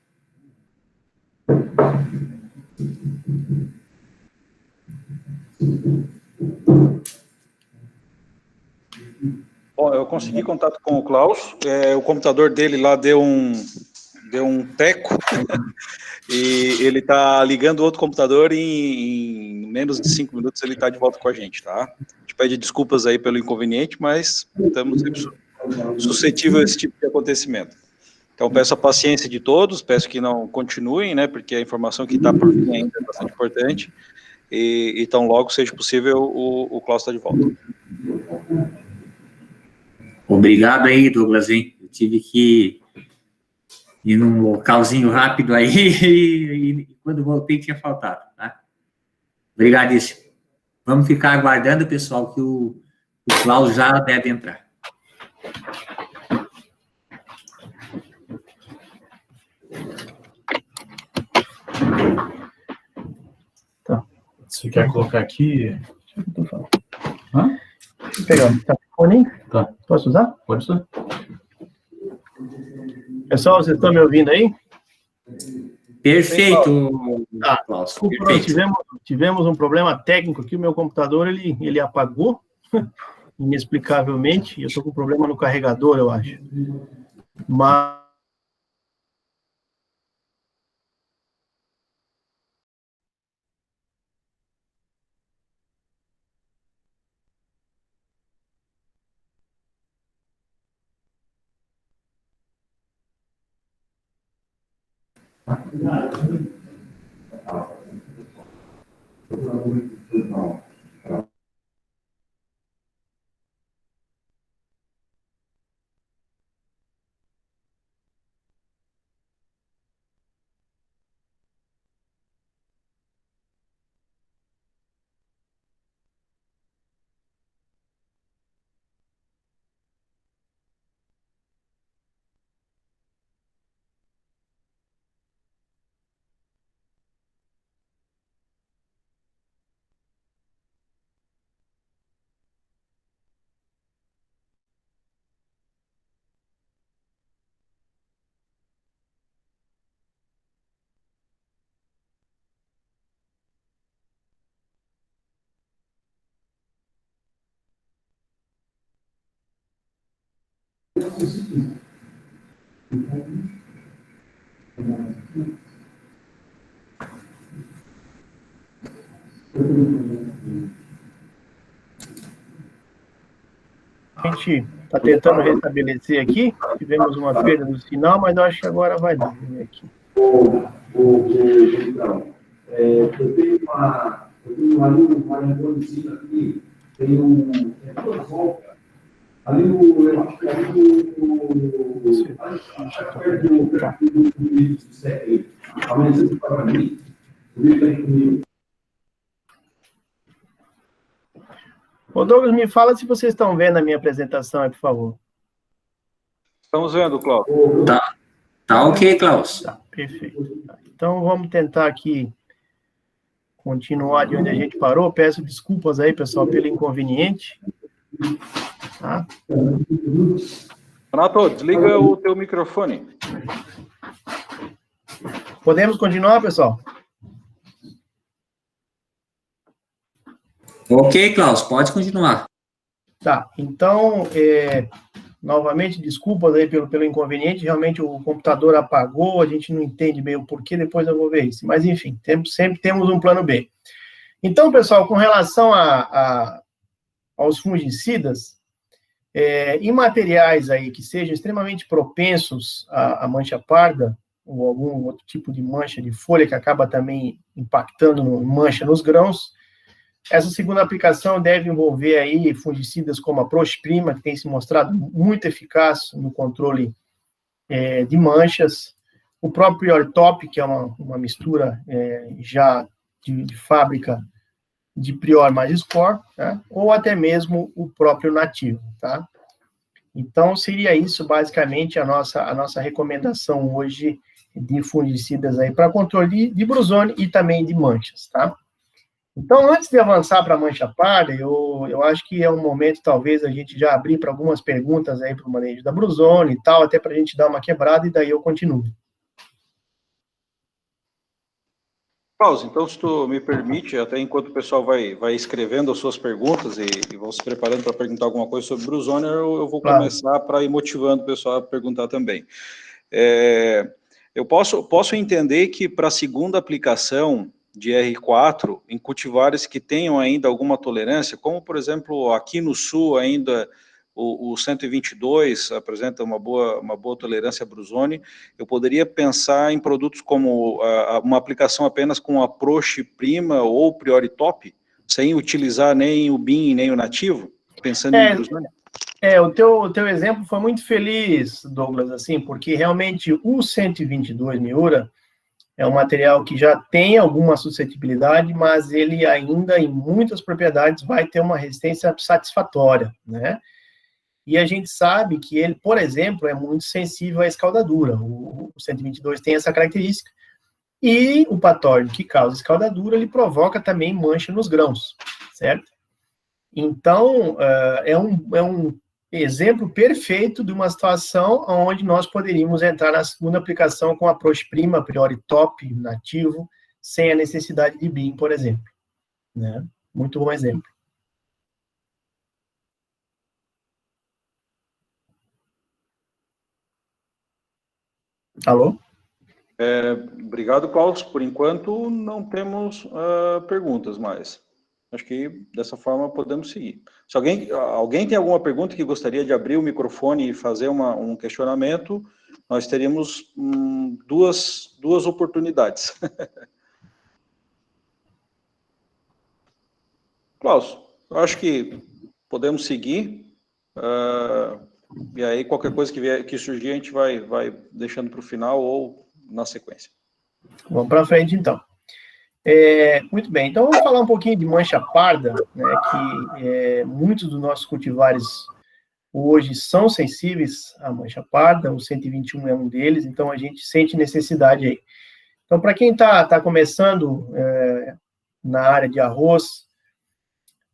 Bom, eu consegui contato com o Klaus, o computador dele lá deu um teco, e ele está ligando outro computador e em menos de 5 minutos ele está de volta com a gente, tá? A gente pede desculpas aí pelo inconveniente, mas estamos suscetíveis a esse tipo de acontecimento. Então, peço a paciência de todos, peço que não continuem, né, porque a informação que está por vir ainda é bastante importante, e tão logo seja possível, o Klaus está de volta. Obrigado aí, Douglas, hein? Eu tive que ir num localzinho rápido aí e quando voltei tinha faltado, tá? Obrigadíssimo. Vamos ficar aguardando, pessoal, que o Klaus já deve entrar. Tá. Você quer colocar aqui? Hã? Deixa eu pegar o telefone. Tá. Posso usar? Pode usar. Pessoal, vocês estão me ouvindo aí? Perfeito, Tá. Klaus. Desculpa, nós tivemos um problema técnico aqui, o meu computador, ele apagou, inexplicavelmente, e eu estou com problema no carregador, eu acho. Mas... A gente está tentando restabelecer aqui, tivemos uma perda no sinal, mas eu acho que agora vai dar. Vamos ver aqui. Eu tenho uma linha aqui, tem duas voltas. Ali eu acho que ali amanhã você para mim, comigo. Ô, Douglas, me fala se vocês estão vendo a minha apresentação aí, por favor. Estamos vendo, Klaus. Tá ok, Klaus. Tá, perfeito. Então, vamos tentar aqui continuar de onde a gente parou. Peço desculpas aí, pessoal, pelo inconveniente. Tá? Renato, desliga o teu microfone. Podemos continuar, pessoal? Ok, Klaus, pode continuar. Tá, então, Novamente, desculpas aí pelo inconveniente, realmente o computador apagou, a gente não entende bem o porquê, depois eu vou ver isso. Mas, enfim, sempre temos um plano B. Então, pessoal, com relação aos fungicidas, em materiais aí que sejam extremamente propensos à mancha parda, ou algum outro tipo de mancha de folha que acaba também impactando mancha nos grãos, essa segunda aplicação deve envolver aí fungicidas como a Prosprima, que tem se mostrado muito eficaz no controle de manchas, o próprio Prior-Top, que é uma mistura já de fábrica de Prior mais Spor, tá? Ou até mesmo o próprio nativo, tá? Então, seria isso, basicamente, a nossa recomendação hoje de fungicidas aí para controle de brusone e também de manchas, tá? Então, antes de avançar para a mancha parda, eu acho que é um momento, talvez, a gente já abrir para algumas perguntas aí para o manejo da brusone e tal, até para a gente dar uma quebrada, e daí eu continuo. Klaus, então, se tu me permite, até enquanto o pessoal vai escrevendo as suas perguntas e vão se preparando para perguntar alguma coisa sobre brusone, eu vou começar para ir motivando o pessoal a perguntar também. Eu posso entender que para a segunda aplicação de R4, em cultivares que tenham ainda alguma tolerância, como, por exemplo, aqui no sul ainda o 122 apresenta uma boa tolerância a brusone, eu poderia pensar em produtos como uma aplicação apenas com a Prosprima ou Prior-Top, sem utilizar nem o BIM nem o nativo, pensando em brusone? O teu exemplo foi muito feliz, Douglas, assim, porque realmente o 122 Miura é um material que já tem alguma suscetibilidade, mas ele ainda, em muitas propriedades, vai ter uma resistência satisfatória, né? E a gente sabe que ele, por exemplo, é muito sensível à escaldadura. O 122 tem essa característica. E o patógeno que causa escaldadura, ele provoca também mancha nos grãos, certo? Então, é um exemplo perfeito de uma situação onde nós poderíamos entrar na segunda aplicação com a Prosprima, Prior-Top, nativo, sem a necessidade de BIM, por exemplo. Né? Muito bom exemplo. Alô? Obrigado, Klaus. Por enquanto, não temos perguntas mais. Acho que dessa forma podemos seguir. Se alguém tem alguma pergunta que gostaria de abrir o microfone e fazer um questionamento, nós teríamos duas oportunidades. Klaus, eu acho que podemos seguir. E aí, qualquer coisa que surgir, a gente vai deixando para o final ou na sequência. Vamos para frente, então. Muito bem, então vamos falar um pouquinho de mancha parda, né, que muitos dos nossos cultivares hoje são sensíveis à mancha parda, o 121 é um deles, então a gente sente necessidade aí. Então, para quem está começando na área de arroz,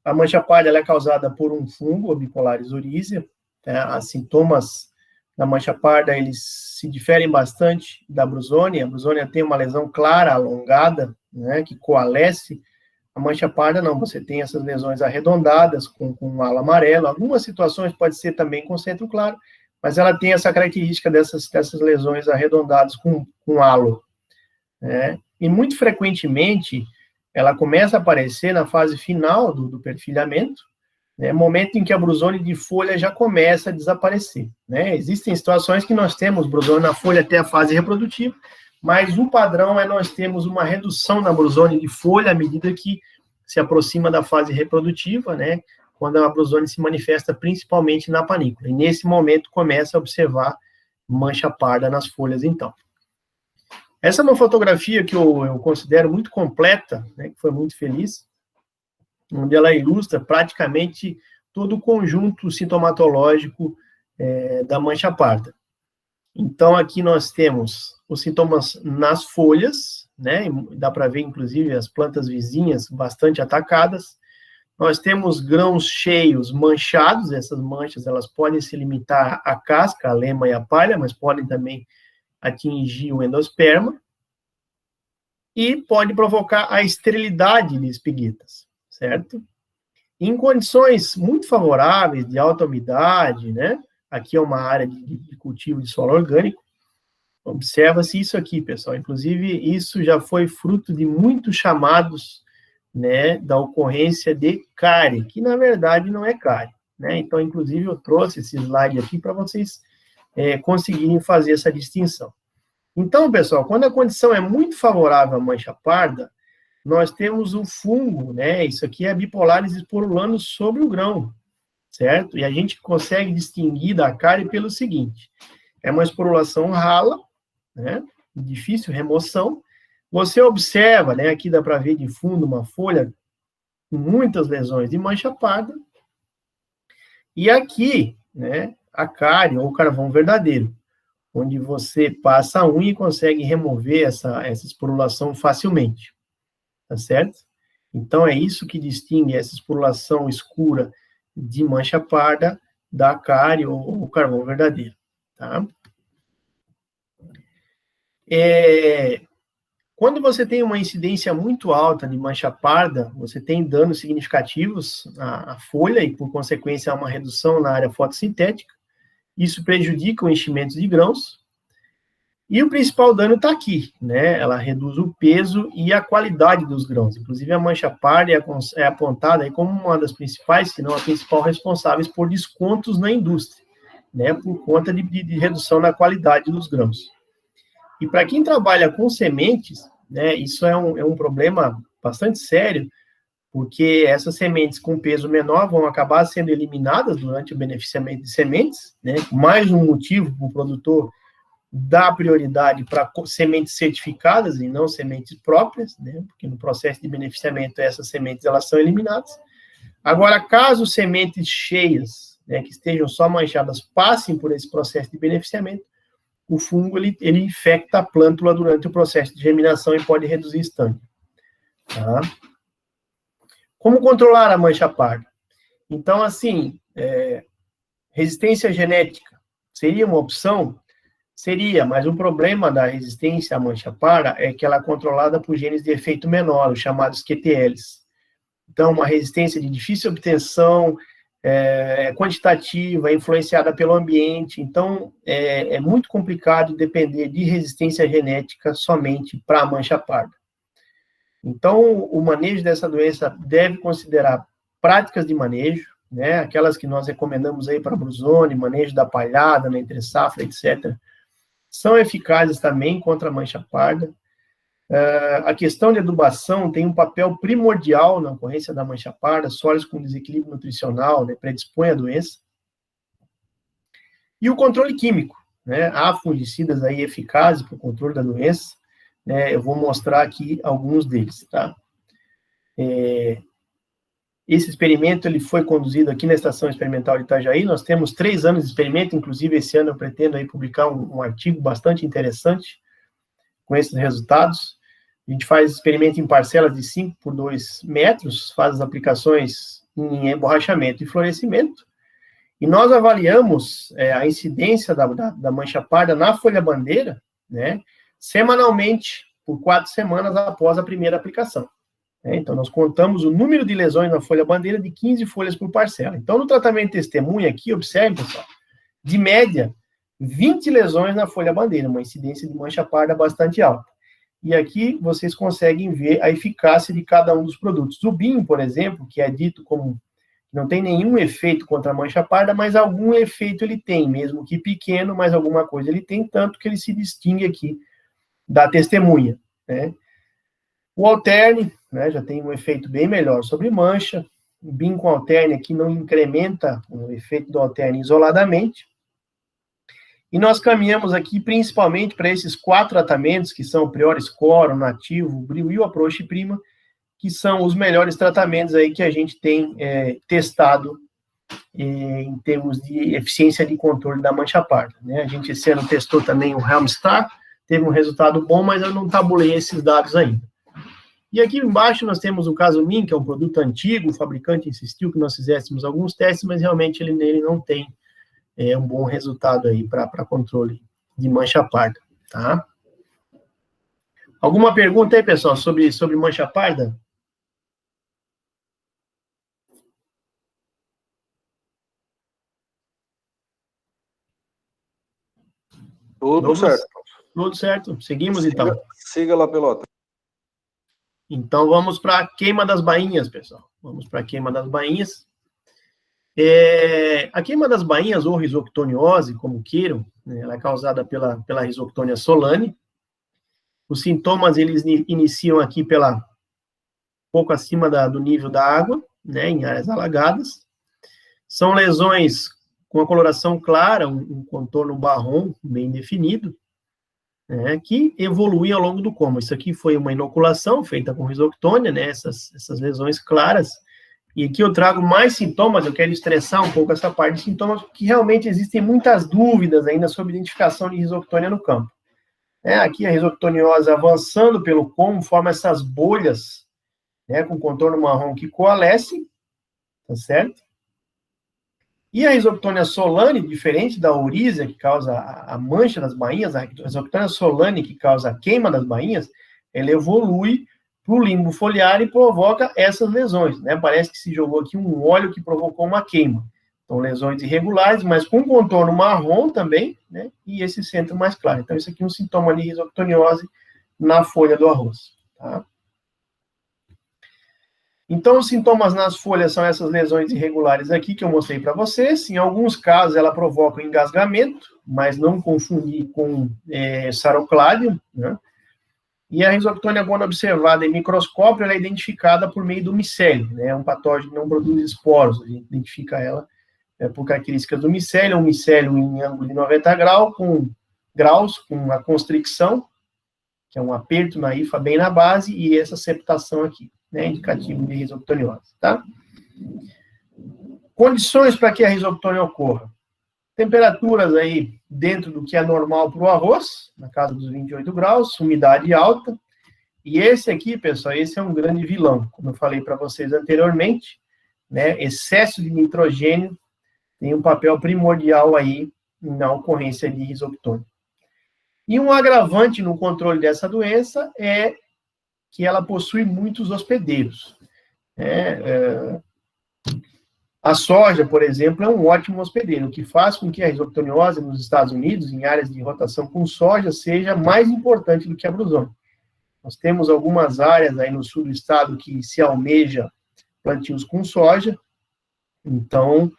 a mancha parda ela é causada por um fungo, a Bipolaris oryzia, tá? Os sintomas da mancha parda, eles se diferem bastante da brusônia. A brusônia tem uma lesão clara, alongada, né, que coalesce. A mancha parda não, você tem essas lesões arredondadas, com um halo amarelo. Algumas situações pode ser também com centro claro, mas ela tem essa característica dessas lesões arredondadas com halo. Né? E muito frequentemente, ela começa a aparecer na fase final do perfilhamento, né, momento em que a brusone de folha já começa a desaparecer. Né? Existem situações que nós temos brusone na folha até a fase reprodutiva, mas o padrão nós temos uma redução na brusone de folha à medida que se aproxima da fase reprodutiva, né, quando a brusone se manifesta principalmente na panícula. E nesse momento começa a observar mancha parda nas folhas, então. Essa é uma fotografia que eu considero muito completa, né, que foi muito feliz, onde ela ilustra praticamente todo o conjunto sintomatológico da mancha parda. Então, aqui nós temos os sintomas nas folhas, né? Dá para ver, inclusive, as plantas vizinhas bastante atacadas. Nós temos grãos cheios manchados, essas manchas elas podem se limitar à casca, a lema e a palha, mas podem também atingir o endosperma. E pode provocar a esterilidade de espiguetas, certo? Em condições muito favoráveis, de alta umidade, né? aqui é uma área de cultivo de solo orgânico. Observa-se isso aqui, pessoal. Inclusive, isso já foi fruto de muitos chamados, né, da ocorrência de cárie, que na verdade não é cárie, né? Então, inclusive, eu trouxe esse slide aqui para vocês conseguirem fazer essa distinção. Então, pessoal, quando a condição é muito favorável à mancha parda, nós temos o fungo, né? Isso aqui é a bipolaris esporulando sobre o grão, certo? E a gente consegue distinguir da cárie pelo seguinte: é uma esporulação rala, né? Difícil remoção. Você observa, né? Aqui dá para ver de fundo uma folha com muitas lesões de mancha parda. E aqui, né? A cárie ou carvão verdadeiro, onde você passa a unha e consegue remover essa esporulação facilmente, tá certo? Então, é isso que distingue essa esporulação escura de mancha parda da cárie ou carvão verdadeiro, tá? Quando você tem uma incidência muito alta de mancha parda, você tem danos significativos à folha e, por consequência, há uma redução na área fotossintética. Isso prejudica o enchimento de grãos. E o principal dano está aqui, né? Ela reduz o peso e a qualidade dos grãos. Inclusive, a mancha parda é apontada aí como uma das principais, se não a principal, responsáveis por descontos na indústria, né? Por conta de redução na qualidade dos grãos. E para quem trabalha com sementes, né, isso é um problema bastante sério, porque essas sementes com peso menor vão acabar sendo eliminadas durante o beneficiamento de sementes, né? Mais um motivo para o produtor dar prioridade para sementes certificadas e não sementes próprias, né? Porque no processo de beneficiamento essas sementes elas são eliminadas. Agora, caso sementes cheias, né, que estejam só manchadas, passem por esse processo de beneficiamento, o fungo ele infecta a plântula durante o processo de germinação e pode reduzir estânio. Tá? Como controlar a mancha parda? Então, assim, resistência genética seria uma opção? Seria, mas o problema da resistência à mancha parda é que ela é controlada por genes de efeito menor, os chamados QTLs. Então, uma resistência de difícil obtenção, quantitativa, influenciada pelo ambiente. Então, é muito complicado depender de resistência genética somente para a mancha parda. Então, o manejo dessa doença deve considerar práticas de manejo, né, aquelas que nós recomendamos aí para brusone, manejo da palhada, na entre-safra, etc., são eficazes também contra a mancha parda. A questão de adubação tem um papel primordial na ocorrência da mancha parda, solos com desequilíbrio nutricional, né, predispõe à doença. E o controle químico, né, há fungicidas aí eficazes para o controle da doença, né, eu vou mostrar aqui alguns deles, tá? Esse experimento ele foi conduzido aqui na Estação Experimental de Itajaí, nós temos 3 anos de experimento, inclusive esse ano eu pretendo aí publicar um artigo bastante interessante com esses resultados. A gente faz experimento em parcelas de 5 por 2 metros, faz as aplicações em emborrachamento e florescimento, e nós avaliamos a incidência da mancha parda na folha-bandeira, né, semanalmente, por 4 semanas após a primeira aplicação. Então, nós contamos o número de lesões na folha-bandeira de 15 folhas por parcela. Então, no tratamento testemunha aqui, observe, pessoal, de média, 20 lesões na folha-bandeira, uma incidência de mancha parda bastante alta. E aqui vocês conseguem ver a eficácia de cada um dos produtos. O BIM, por exemplo, que é dito como não tem nenhum efeito contra a mancha parda, mas algum efeito ele tem, mesmo que pequeno, mas alguma coisa ele tem, tanto que ele se distingue aqui da testemunha, né? O alterne, né, já tem um efeito bem melhor sobre mancha. O BIM com alterne aqui não incrementa o efeito do alterne isoladamente. E nós caminhamos aqui principalmente para esses 4 tratamentos, que são o Prioriscore, o Nativo, o Bril e o Approach Prima, que são os melhores tratamentos aí que a gente tem testado em termos de eficiência de controle da mancha parda, né? A gente esse ano testou também o Helmstar, teve um resultado bom, mas eu não tabulei esses dados ainda. E aqui embaixo nós temos o Casomin, que é um produto antigo, o fabricante insistiu que nós fizéssemos alguns testes, mas realmente nele não tem um bom resultado aí para controle de mancha parda, tá? Alguma pergunta aí, pessoal, sobre mancha parda? Tudo certo. Tudo certo. Seguimos, então. Siga lá, Pelota. Então, vamos para a queima das bainhas, pessoal. Vamos para a queima das bainhas. A queima das bainhas, ou risoctoniose, como queiram, né, ela é causada pela Rhizoctonia solani. Os sintomas, eles iniciam aqui pouco acima do nível da água, né, em áreas alagadas. São lesões com a coloração clara, um contorno marrom bem definido, né, que evoluem ao longo do coma. Isso aqui foi uma inoculação feita com Rhizoctonia, né, essas lesões claras. E aqui eu trago mais sintomas, eu quero estressar um pouco essa parte de sintomas, porque realmente existem muitas dúvidas ainda sobre identificação de Rhizoctonia no campo. Aqui a risoctoniose avançando pelo como forma essas bolhas, né, com contorno marrom que coalescem, tá certo? E a Rhizoctonia solani, diferente da aurísea, que causa a mancha das bainhas, a Rhizoctonia solani, que causa a queima das bainhas, ela evolui para o limbo foliar e provoca essas lesões, né? Parece que se jogou aqui um óleo que provocou uma queima. Então, lesões irregulares, mas com contorno marrom também, né? E esse centro mais claro. Então, isso aqui é um sintoma de risoctoniose na folha do arroz, tá? Então, os sintomas nas folhas são essas lesões irregulares aqui que eu mostrei para vocês. Em alguns casos, ela provoca engasgamento, mas não confundir com sarocládio, né? E a Rhizoctonia, quando observada em microscópio, ela é identificada por meio do micélio, né? É um patógeno que não produz esporos, a gente identifica ela por características do micélio, um micélio em ângulo de 90 graus, com a constricção, que é um aperto na hifa bem na base, e essa septação aqui, né, indicativo de risoctoniose, tá? Condições para que a risoctonia ocorra. Temperaturas aí dentro do que é normal para o arroz, na casa dos 28 graus, umidade alta, e esse aqui, pessoal, esse é um grande vilão, como eu falei para vocês anteriormente, né, excesso de nitrogênio tem um papel primordial aí na ocorrência de risoctonia. E um agravante no controle dessa doença é que ela possui muitos hospedeiros. A soja, por exemplo, é um ótimo hospedeiro, o que faz com que a risoctoniose nos Estados Unidos, em áreas de rotação com soja, seja mais importante do que a brusômia. Nós temos algumas áreas aí no sul do estado que se almeja plantios com soja, então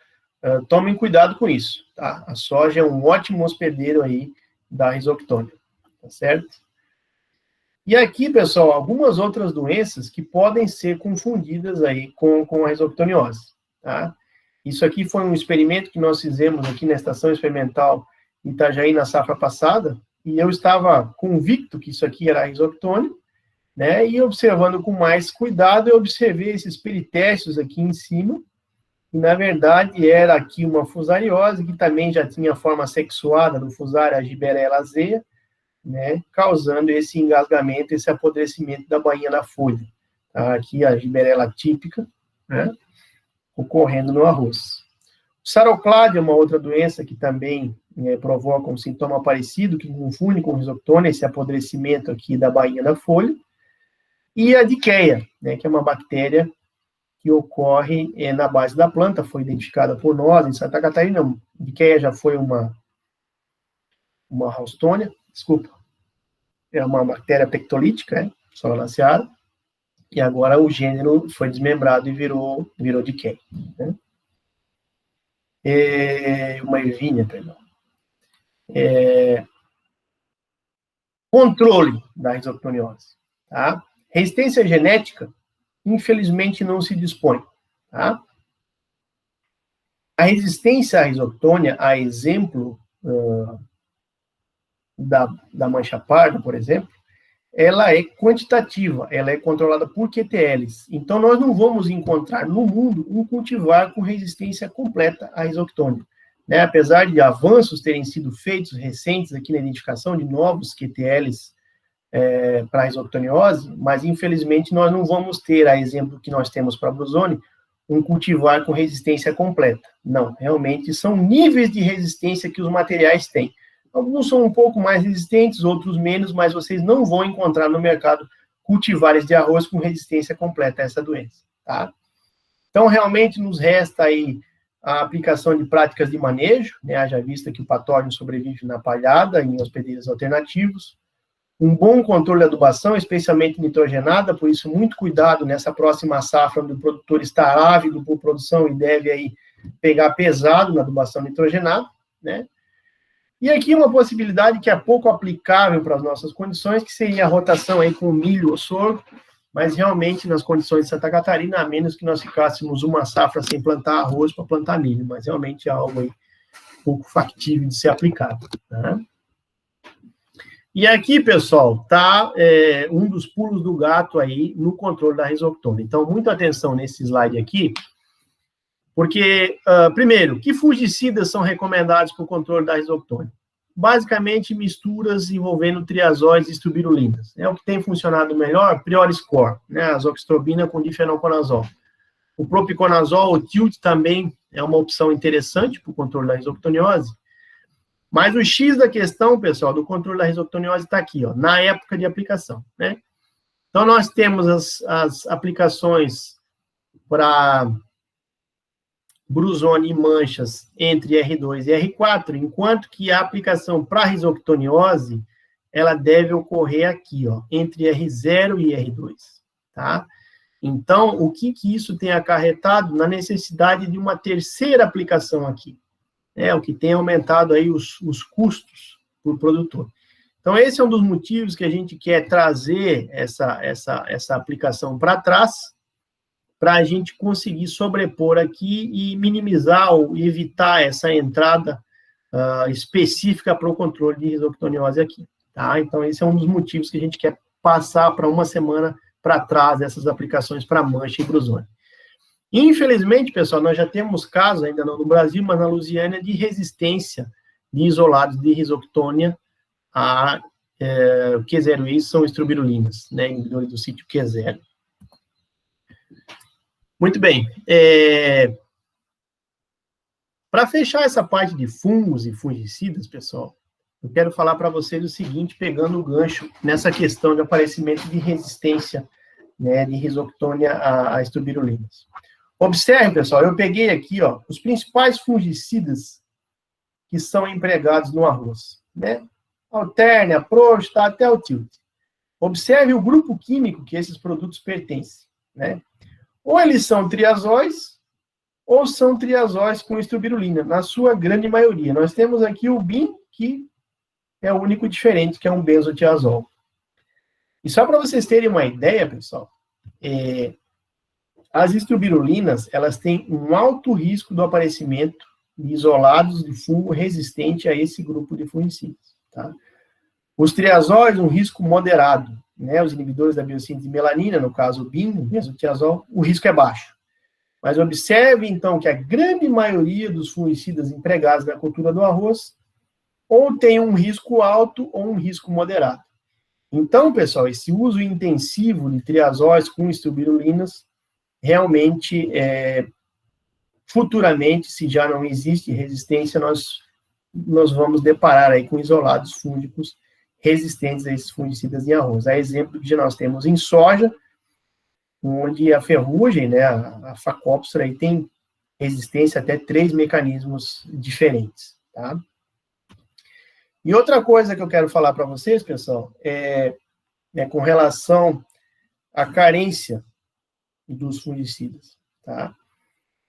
tomem cuidado com isso, tá? A soja é um ótimo hospedeiro aí da risoctonia, tá certo? E aqui, pessoal, algumas outras doenças que podem ser confundidas aí com a risoctoniose, tá? Isso aqui foi um experimento que nós fizemos aqui na Estação Experimental em Itajaí na safra passada, e eu estava convicto que isso aqui era a risoctonia, né? E observando com mais cuidado, eu observei esses peritécios aqui em cima, e na verdade era aqui uma fusariose, que também já tinha forma sexuada do fusário Gibberella azea, né, causando esse engasgamento, esse apodrecimento da bainha da folha. Tá? Aqui a Gibberella típica, né, ocorrendo no arroz. O sarocládio é uma outra doença que também provoca um sintoma parecido, que confunde com risoctonia, esse apodrecimento aqui da bainha da folha. E a diqueia, né, que é uma bactéria que ocorre na base da planta, foi identificada por nós em Santa Catarina. A diqueia já foi uma Ralstonia, desculpa, é uma bactéria pectolítica, Solanacearum, e agora o gênero foi desmembrado e virou diqueia, né? Uma ervínia, perdão. Controle da risoctoniose, tá? Resistência genética, infelizmente, não se dispõe, tá? A resistência à risoctonia, a exemplo da mancha parda, por exemplo, ela é quantitativa, ela é controlada por QTLs. Então, nós não vamos encontrar no mundo um cultivar com resistência completa à risoctonia, né? Apesar de avanços terem sido feitos recentes aqui na identificação de novos QTLs para a risoctoniose, mas, infelizmente, nós não vamos ter, a exemplo que nós temos para a brusômia, um cultivar com resistência completa. Não, realmente são níveis de resistência que os materiais têm. Alguns são um pouco mais resistentes, outros menos, mas vocês não vão encontrar no mercado cultivares de arroz com resistência completa a essa doença, tá? Então, realmente, nos resta aí a aplicação de práticas de manejo, né, haja vista que o patógeno sobrevive na palhada, em hospedeiros alternativos, um bom controle da adubação, especialmente nitrogenada, por isso muito cuidado nessa próxima safra, onde o produtor está ávido por produção e deve aí pegar pesado na adubação nitrogenada, né? E aqui uma possibilidade que é pouco aplicável para as nossas condições, que seria a rotação aí com milho ou sorgo, mas realmente nas condições de Santa Catarina, a menos que nós ficássemos uma safra sem plantar arroz para plantar milho, mas realmente é algo aí pouco factível de ser aplicado, né? E aqui, pessoal, tá um dos pulos do gato aí no controle da rhizoctona. Então, muita atenção nesse slide aqui, porque, primeiro, que fungicidas são recomendados para o controle da rhizoctona? Basicamente, misturas envolvendo triazóides e estubirulinas. É o que tem funcionado melhor, Prioriscore, né, a azoxastrobina com difenoconazol. O propiconazol, o tilt também é uma opção interessante para o controle da rhizoctoniose. Mas o X da questão, pessoal, do controle da rhizoctoniose está aqui, ó, na época de aplicação, né? Então, nós temos as aplicações para brusone e manchas entre R2 e R4, enquanto que a aplicação para rhizoctoniose, ela deve ocorrer aqui, ó, entre R0 e R2, tá? Então, o que isso tem acarretado? Na necessidade de uma terceira aplicação aqui. O que tem aumentado aí os custos para o produtor. Então, esse é um dos motivos que a gente quer trazer essa aplicação para trás, para a gente conseguir sobrepor aqui e minimizar ou evitar essa entrada específica para o controle de rhizoctoniose aqui, tá? Então, esse é um dos motivos que a gente quer passar para uma semana para trás essas aplicações para mancha e brusone. Infelizmente, pessoal, nós já temos casos, ainda não no Brasil, mas na Lusiânia, de resistência de isolados de rhizoctônia a Q0I, são estrubirulinas, né, inibidores do sítio Q0. Muito bem. Para fechar essa parte de fungos e fungicidas, pessoal, eu quero falar para vocês o seguinte, pegando o gancho nessa questão de aparecimento de resistência, né, de rhizoctônia a estrubirulinas. Observe, pessoal, eu peguei aqui, ó, os principais fungicidas que são empregados no arroz, né? Alternia, Prost, até o Tilt. Observe o grupo químico que esses produtos pertencem, né? Ou eles são triazóis, ou são triazóis com estrubirulina, na sua grande maioria. Nós temos aqui o BIM, que é o único diferente, que é um benzotiazol. E só para vocês terem uma ideia, pessoal, as estrubirulinas, elas têm um alto risco do aparecimento de isolados de fungo resistente a esse grupo de fungicidas, tá? Os triazóis, um risco moderado, né? Os inibidores da biossíntese de melanina, no caso o BIM, o benzotiazol, o risco é baixo. Mas observe, então, que a grande maioria dos fungicidas empregados na cultura do arroz ou tem um risco alto ou um risco moderado. Então, pessoal, esse uso intensivo de triazóis com estrubirulinas realmente, futuramente, se já não existe resistência, nós vamos deparar aí com isolados fúngicos resistentes a esses fungicidas em arroz. A exemplo que nós temos em soja, onde a ferrugem, né, a Phacopsora, aí tem resistência a até 3 mecanismos diferentes, tá? E outra coisa que eu quero falar para vocês, pessoal, é com relação à carência dos fungicidas, tá?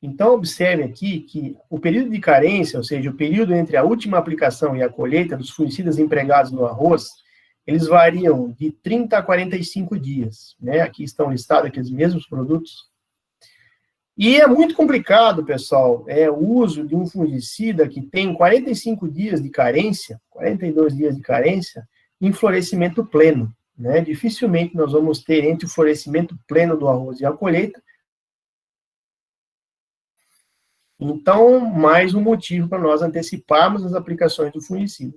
Então, observe aqui que o período de carência, ou seja, o período entre a última aplicação e a colheita dos fungicidas empregados no arroz, eles variam de 30 a 45 dias, né? Aqui estão listados aqueles mesmos produtos. E é muito complicado, pessoal, o uso de um fungicida que tem 45 dias de carência, 42 dias de carência, em florescimento pleno, né? Dificilmente nós vamos ter entre o florescimento pleno do arroz e a colheita. Então, mais um motivo para nós anteciparmos as aplicações do fungicida.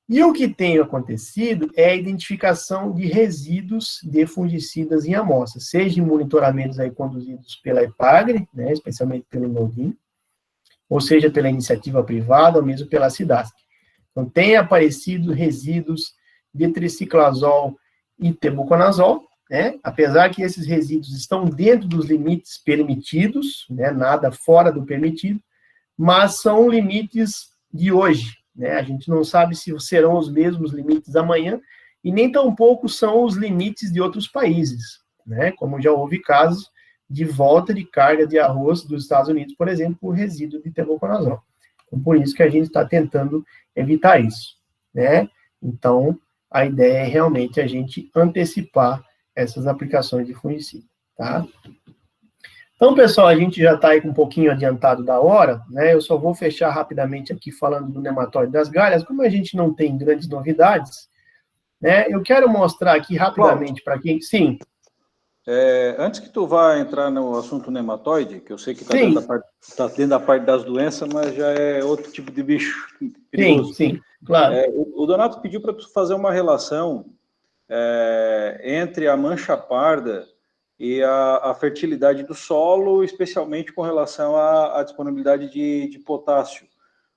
E o que tem acontecido é a identificação de resíduos de fungicidas em amostras, seja em monitoramentos aí conduzidos pela EPAGRE, né, especialmente pelo NODIM, ou seja, pela iniciativa privada, ou mesmo pela SIDASC. Então, tem aparecido resíduos de triciclazol e tebuconazol, né, apesar que esses resíduos estão dentro dos limites permitidos, né, nada fora do permitido, mas são limites de hoje, né? A gente não sabe se serão os mesmos limites amanhã, e nem tampouco são os limites de outros países, né? Como já houve casos de volta de carga de arroz dos Estados Unidos, por exemplo, por resíduo de tebuconazol. Então, por isso que a gente está tentando evitar isso, né? Então, a ideia é realmente a gente antecipar essas aplicações de fungicida, tá? Então, pessoal, a gente já está aí com um pouquinho adiantado da hora, né? Eu só vou fechar rapidamente aqui falando do nematóide das galhas. Como a gente não tem grandes novidades, né? Eu quero mostrar aqui rapidamente para quem... Sim. Antes que tu vá entrar no assunto nematóide, que eu sei que está dentro da parte das doenças, mas já é outro tipo de bicho perigoso. Sim, claro. O Donato pediu para tu fazer uma relação entre a mancha parda e a fertilidade do solo, especialmente com relação à disponibilidade de potássio,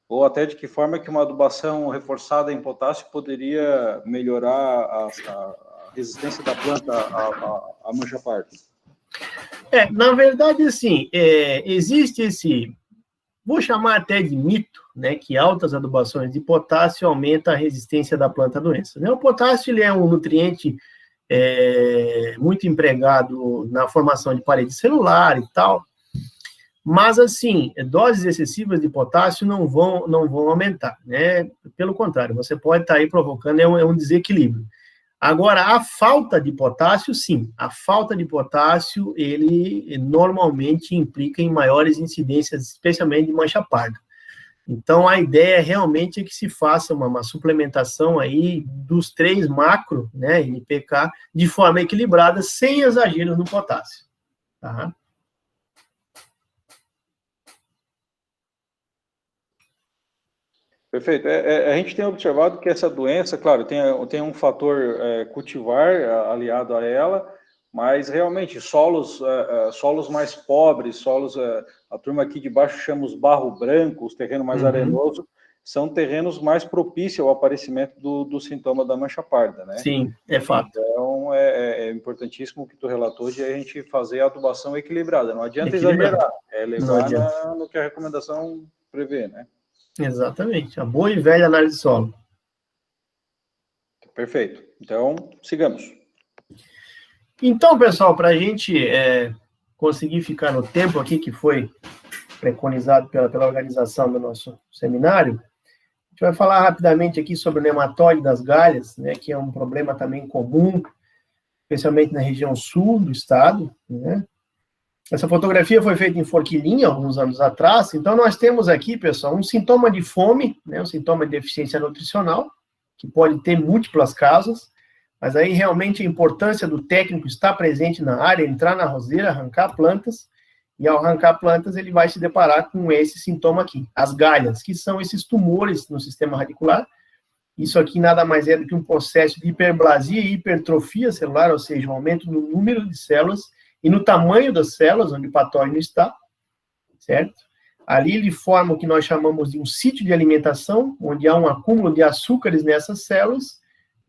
ou até de que forma que uma adubação reforçada em potássio poderia melhorar a resistência da planta à mancha parda. Na verdade, assim, existe esse, vou chamar até de mito, né, que altas adubações de potássio aumentam a resistência da planta à doença, né? O potássio, ele é um nutriente muito empregado na formação de parede celular e tal, mas, assim, doses excessivas de potássio não vão aumentar, né? Pelo contrário, você pode estar aí provocando um desequilíbrio. Agora, a falta de potássio, sim, a falta de potássio, ele normalmente implica em maiores incidências, especialmente de mancha parda. Então, a ideia realmente é que se faça uma suplementação aí dos 3 macro, né, NPK, de forma equilibrada, sem exageros no potássio, tá? Perfeito. A gente tem observado que essa doença, claro, tem um fator cultivar aliado a ela, mas realmente solos mais pobres, a turma aqui de baixo chama os barro branco, os terrenos mais arenosos, são terrenos mais propícios ao aparecimento do sintoma da mancha parda, né? Sim, é fato. Então, é importantíssimo o que tu relatou de a gente fazer a adubação equilibrada. Não adianta exagerar, levar no que a recomendação prevê, né? Exatamente, a boa e velha análise de solo. Perfeito. Então, sigamos. Então, pessoal, para a gente conseguir ficar no tempo aqui que foi preconizado pela organização do nosso seminário, a gente vai falar rapidamente aqui sobre o nematóide das galhas, né, que é um problema também comum, especialmente na região sul do estado, né? Essa fotografia foi feita em Forquilinha, alguns anos atrás. Então, nós temos aqui, pessoal, um sintoma de fome, né, um sintoma de deficiência nutricional, que pode ter múltiplas causas, mas aí realmente a importância do técnico estar presente na área, entrar na roseira, arrancar plantas, e ao arrancar plantas ele vai se deparar com esse sintoma aqui, as galhas, que são esses tumores no sistema radicular. Isso aqui nada mais é do que um processo de hiperplasia e hipertrofia celular, ou seja, um aumento no número de células e no tamanho das células onde o patógeno está, certo? Ali ele forma o que nós chamamos de um sítio de alimentação, onde há um acúmulo de açúcares nessas células,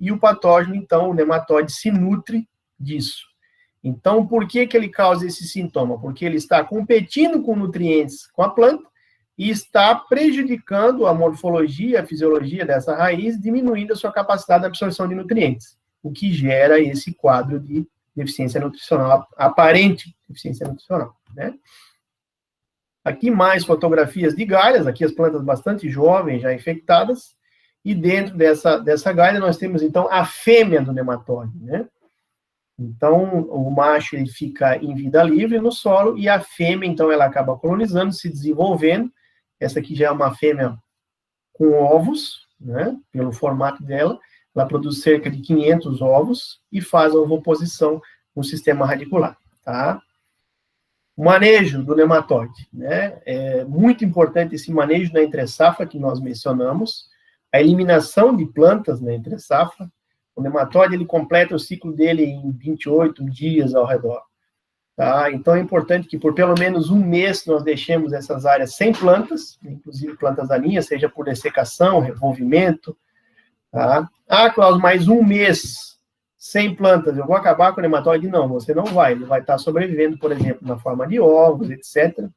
e o patógeno, então, o nematóide, se nutre disso. Então, por que ele causa esse sintoma? Porque ele está competindo com nutrientes com a planta e está prejudicando a morfologia, a fisiologia dessa raiz, diminuindo a sua capacidade de absorção de nutrientes, o que gera esse quadro de deficiência nutricional, aparente deficiência nutricional, né? Aqui mais fotografias de galhas, aqui as plantas bastante jovens, já infectadas, e dentro dessa galha nós temos, então, a fêmea do nematóide, né? Então, o macho, ele fica em vida livre no solo, e a fêmea, então, ela acaba colonizando, se desenvolvendo. Essa aqui já é uma fêmea com ovos, né? Pelo formato dela, ela produz cerca de 500 ovos e faz a ovoposição no sistema radicular, tá? O manejo do nematóide, né? É muito importante esse manejo na entre-safra que nós mencionamos, a eliminação de plantas na entre-safra. O nematóide, ele completa o ciclo dele em 28 dias ao redor, tá? Então, é importante que por pelo menos um mês nós deixemos essas áreas sem plantas, inclusive plantas daninhas, seja por dessecação, revolvimento, tá? Ah, Cláudio, mais um mês sem plantas, eu vou acabar com o nematóide? Não, você não vai. Ele vai estar sobrevivendo, por exemplo, na forma de ovos, etc.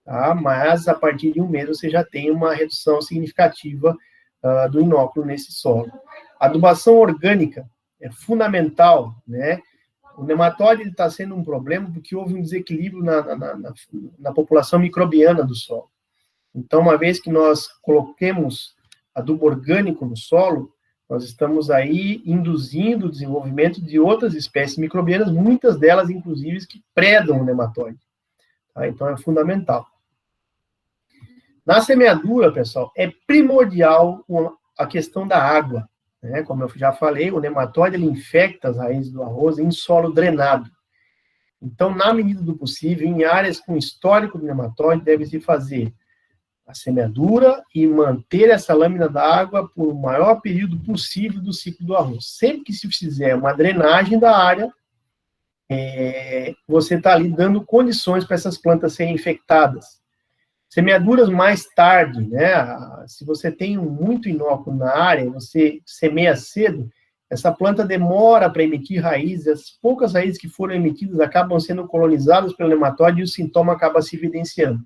tá? Mas a partir de um mês você já tem uma redução significativa do inóculo nesse solo. A adubação orgânica é fundamental, né? O nematóide está sendo um problema porque houve um desequilíbrio na população microbiana do solo. Então, uma vez que nós coloquemos adubo orgânico no solo, nós estamos aí induzindo o desenvolvimento de outras espécies microbianas, muitas delas, inclusive, que predam o nematóide. Tá? Então, é fundamental. Na semeadura, pessoal, é primordial a questão da água. Né? Como eu já falei, o nematóide ele infecta as raízes do arroz em solo drenado. Então, na medida do possível, em áreas com histórico do nematóide, deve-se fazer a semeadura e manter essa lâmina d'água por o maior período possível do ciclo do arroz. Sempre que se fizer uma drenagem da área, você está ali dando condições para essas plantas serem infectadas. Semeaduras mais tarde, né? Se você tem muito inóculo na área, você semeia cedo, essa planta demora para emitir raízes, as poucas raízes que foram emitidas acabam sendo colonizadas pelo nematóide e o sintoma acaba se evidenciando.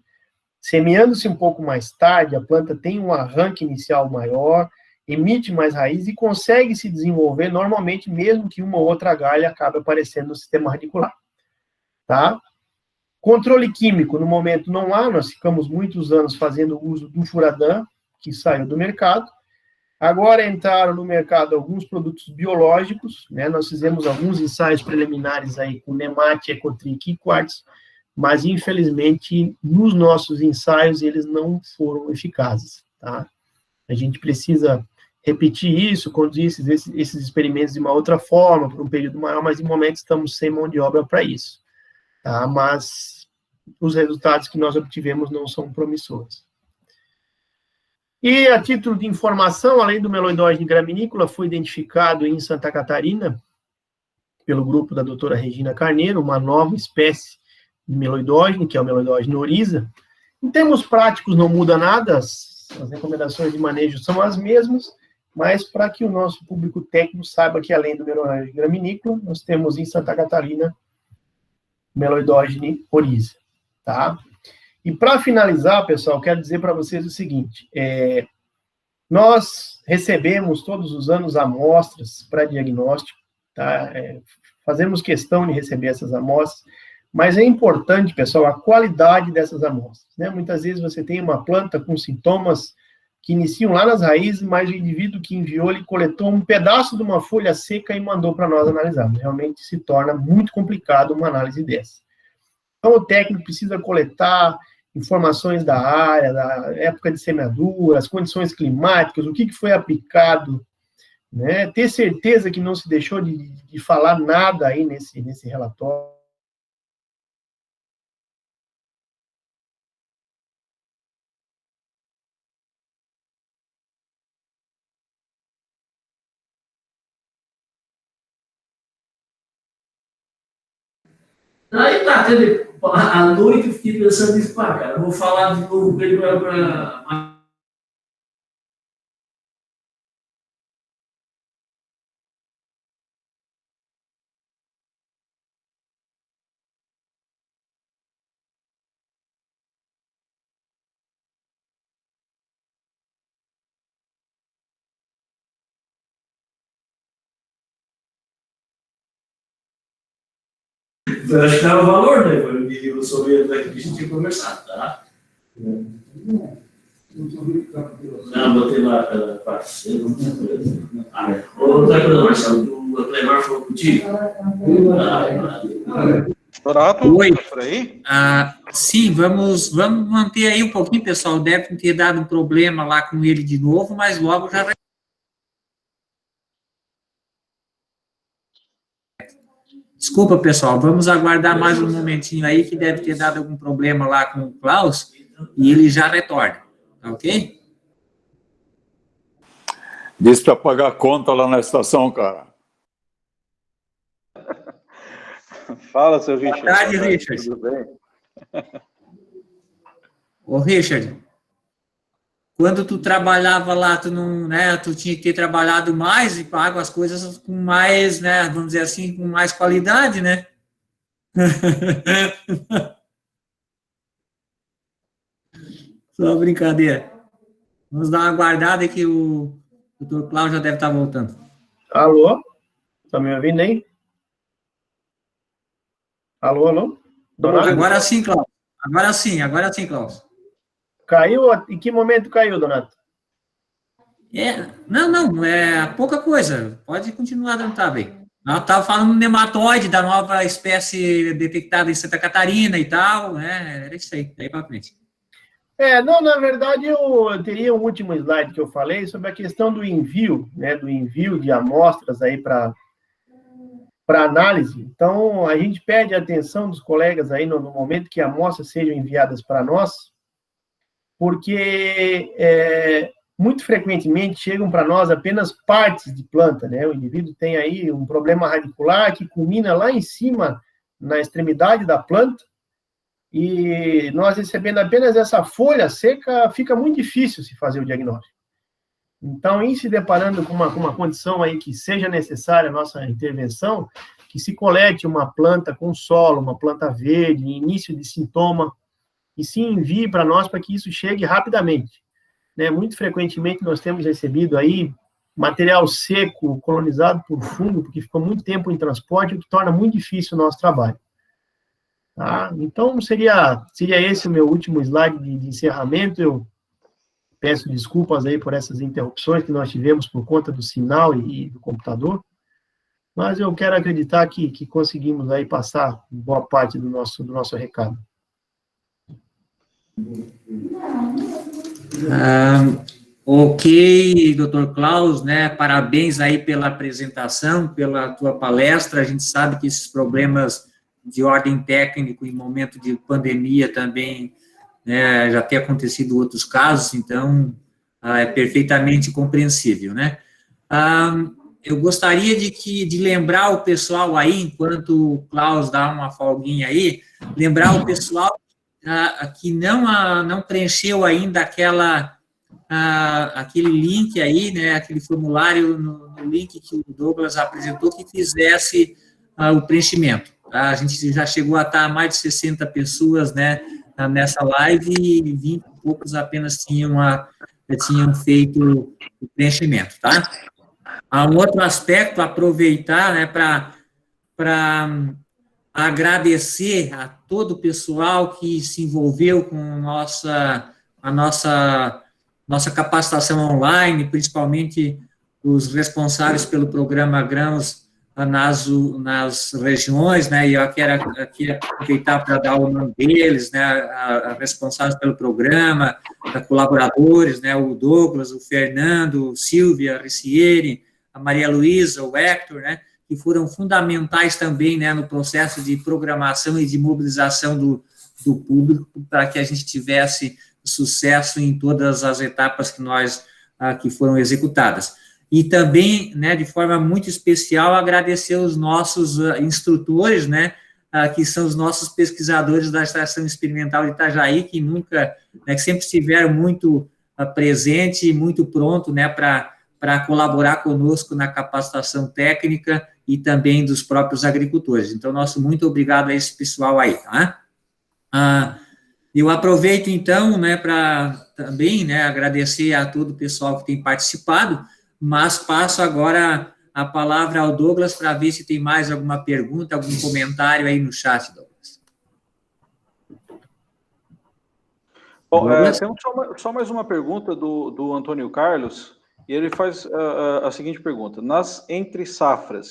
Semeando-se um pouco mais tarde, a planta tem um arranque inicial maior, emite mais raiz e consegue se desenvolver normalmente, mesmo que uma ou outra galha acabe aparecendo no sistema radicular. Tá? Controle químico, no momento não há, nós ficamos muitos anos fazendo uso do Furadan, que saiu do mercado. Agora entraram no mercado alguns produtos biológicos, né? Nós fizemos alguns ensaios preliminares aí com Nemat, Ecotric e Quartz, mas, infelizmente, nos nossos ensaios, eles não foram eficazes, tá? A gente precisa repetir isso, conduzir esses experimentos de uma outra forma, por um período maior, mas, em momento, estamos sem mão de obra para isso, tá? Mas os resultados que nós obtivemos não são promissores. E, a título de informação, além do meloidóide graminícola, foi identificado em Santa Catarina, pelo grupo da doutora Regina Carneiro, uma nova espécie de meloidógeno, que é o meloidógeno oriza. Em termos práticos, não muda nada, as recomendações de manejo são as mesmas, mas para que o nosso público técnico saiba que, além do meloidógeno graminícola, nós temos em Santa Catarina meloidógeno oriza, tá? E para finalizar, pessoal, quero dizer para vocês o seguinte, nós recebemos todos os anos amostras para diagnóstico, tá? Fazemos questão de receber essas amostras, mas é importante, pessoal, a qualidade dessas amostras, né? Muitas vezes você tem uma planta com sintomas que iniciam lá nas raízes, mas o indivíduo que enviou, ele coletou um pedaço de uma folha seca e mandou para nós analisarmos. Realmente se torna muito complicado uma análise dessa. Então, o técnico precisa coletar informações da área, da época de semeadura, as condições climáticas, o que foi aplicado, né? Ter certeza que não se deixou de falar nada aí nesse relatório. Aí tá, à noite eu fiquei pensando nisso, cara, eu vou falar de novo com ele para eu acho que dava valor, né? Foi o que eu soube daqui que a gente tinha conversado, tá? Não, botei lá parceiro. Outra coisa, Marcelo, o Cleber falou contigo? Dorato, Oi. por aí? Sim, vamos manter aí um pouquinho, pessoal. Deve ter dado um problema lá com ele de novo, mas logo já vai. Desculpa, pessoal, vamos aguardar mais um momentinho aí, que deve ter dado algum problema lá com o Klaus, e ele já retorna, tá ok? Disse para pagar a conta lá na estação, cara. Fala, seu Richard. Boa tarde, Richard. Tudo bem? Ô, Richard, quando tu trabalhava lá, tu não, né, tu tinha que ter trabalhado mais e pago as coisas com mais, né, vamos dizer assim, com mais qualidade, né? Só brincadeira. Vamos dar uma guardada que o doutor Cláudio já deve estar voltando. Alô? Tá me ouvindo aí? Alô, alô? Donato? Agora sim, Cláudio. Agora sim, Cláudio. Caiu? Em que momento caiu, Donato? Não, é pouca coisa. Pode continuar dando tá bem. Nós estávamos falando do nematóide, da nova espécie detectada em Santa Catarina e tal, né? Era isso aí, daí para frente. Não, na verdade, eu teria um último slide que eu falei sobre a questão do envio, né? Do envio de amostras aí para análise. Então, a gente pede a atenção dos colegas aí no momento que amostras sejam enviadas para nós, porque muito frequentemente chegam para nós apenas partes de planta, né? O indivíduo tem aí um problema radicular que culmina lá em cima, na extremidade da planta, e nós recebendo apenas essa folha seca, fica muito difícil se fazer o diagnóstico. Então, em se deparando com uma condição aí que seja necessária a nossa intervenção, que se colete uma planta com solo, uma planta verde, início de sintoma, e se envie para nós para que isso chegue rapidamente. Né? Muito frequentemente nós temos recebido aí material seco, colonizado por fungo, porque ficou muito tempo em transporte, o que torna muito difícil o nosso trabalho. Tá? Então, seria esse o meu último slide de encerramento. Eu peço desculpas aí por essas interrupções que nós tivemos por conta do sinal e do computador, mas eu quero acreditar que conseguimos aí passar boa parte do nosso recado. Ok, doutor Klaus, né? Parabéns aí pela apresentação, pela tua palestra. A gente sabe que esses problemas de ordem técnica em momento de pandemia também, né, já tem acontecido outros casos, então é perfeitamente compreensível, né? Eu gostaria de lembrar o pessoal aí, enquanto o Klaus dá uma folguinha aí, lembrar o pessoal que não preencheu ainda aquele link aí, né, aquele formulário no link que o Douglas apresentou, que fizesse o preenchimento. A gente já chegou a estar mais de 60 pessoas, né, nessa live, e 20 e poucos apenas tinham feito o preenchimento, tá? Um outro aspecto, aproveitar, né, para agradecer a todo o pessoal que se envolveu com a nossa capacitação online, principalmente os responsáveis pelo programa Grãos nas regiões, né, e eu quero aqui aproveitar para dar o nome deles, né, responsáveis pelo programa, colaboradores, né, o Douglas, o Fernando, o Silvia, a Ricieri, a Maria Luísa, o Hector, né, que foram fundamentais também, né, no processo de programação e de mobilização do público para que a gente tivesse sucesso em todas as etapas que foram executadas. E também, né, de forma muito especial, agradecer os nossos instrutores, né, que são os nossos pesquisadores da Estação Experimental de Itajaí, que que sempre estiveram muito presentes e muito pronto, né, para colaborar conosco na capacitação técnica e também dos próprios agricultores. Então, nosso muito obrigado a esse pessoal aí, tá? Eu aproveito, então, né, para também, né, agradecer a todo o pessoal que tem participado, mas passo agora a palavra ao Douglas para ver se tem mais alguma pergunta, algum comentário aí no chat, Douglas. Bom, temos só mais uma pergunta do Antônio Carlos, e ele faz a seguinte pergunta: nas entre safras,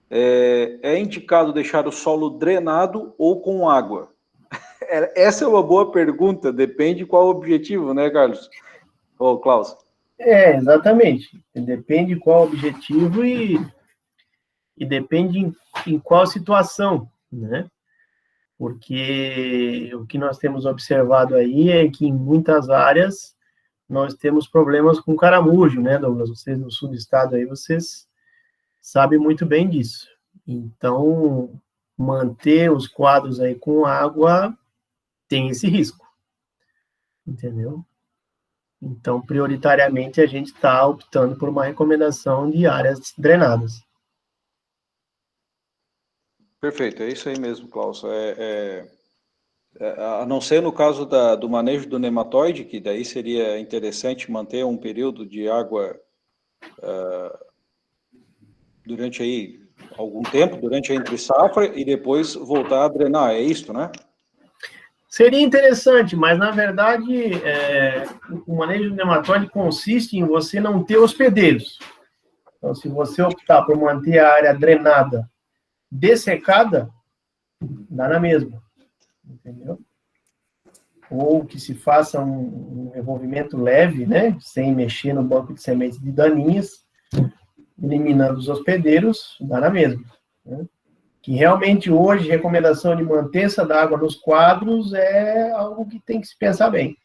é indicado deixar o solo drenado ou com água? Essa é uma boa pergunta, depende qual o objetivo, né, Carlos? Ô, Klaus. Exatamente. Depende qual o objetivo e depende em qual situação, né? Porque o que nós temos observado aí é que em muitas áreas nós temos problemas com caramujo, né, Douglas? Vocês no sul do estado aí, vocês sabem muito bem disso. Então, manter os quadros aí com água tem esse risco, entendeu? Então, prioritariamente, a gente está optando por uma recomendação de áreas drenadas. Perfeito, é isso aí mesmo, Klaus. A não ser no caso do manejo do nematóide, que daí seria interessante manter um período de água durante aí algum tempo, durante a entre-safra, e depois voltar a drenar, é isso, né? Seria interessante, mas na verdade o manejo do nematóide consiste em você não ter hospedeiros. Então, se você optar por manter a área drenada, dessecada, dá na mesma, entendeu? Ou que se faça um revolvimento leve, né, sem mexer no banco de sementes de daninhas, eliminando os hospedeiros, dá na mesma, né? Que realmente hoje, recomendação de mantença da água nos quadros é algo que tem que se pensar bem.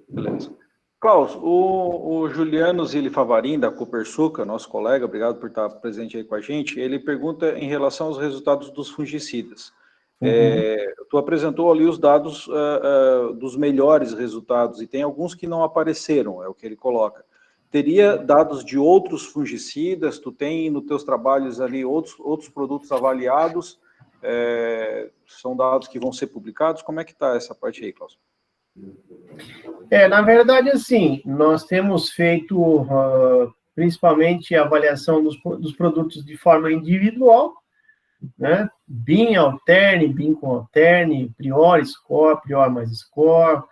Beleza. Klaus, o Juliano Zilli Favarin, da Copersuca, nosso colega, obrigado por estar presente aí com a gente, ele pergunta em relação aos resultados dos fungicidas. Tu apresentou ali os dados dos melhores resultados, e tem alguns que não apareceram, é o que ele coloca. Teria dados de outros fungicidas? Tu tem nos teus trabalhos ali outros produtos avaliados? São dados que vão ser publicados? Como é que está essa parte aí, Klaus? Na verdade, assim, nós temos feito principalmente a avaliação dos produtos de forma individual, né? BIM alterne, BIM com alterne, Prior score, Prior mais score,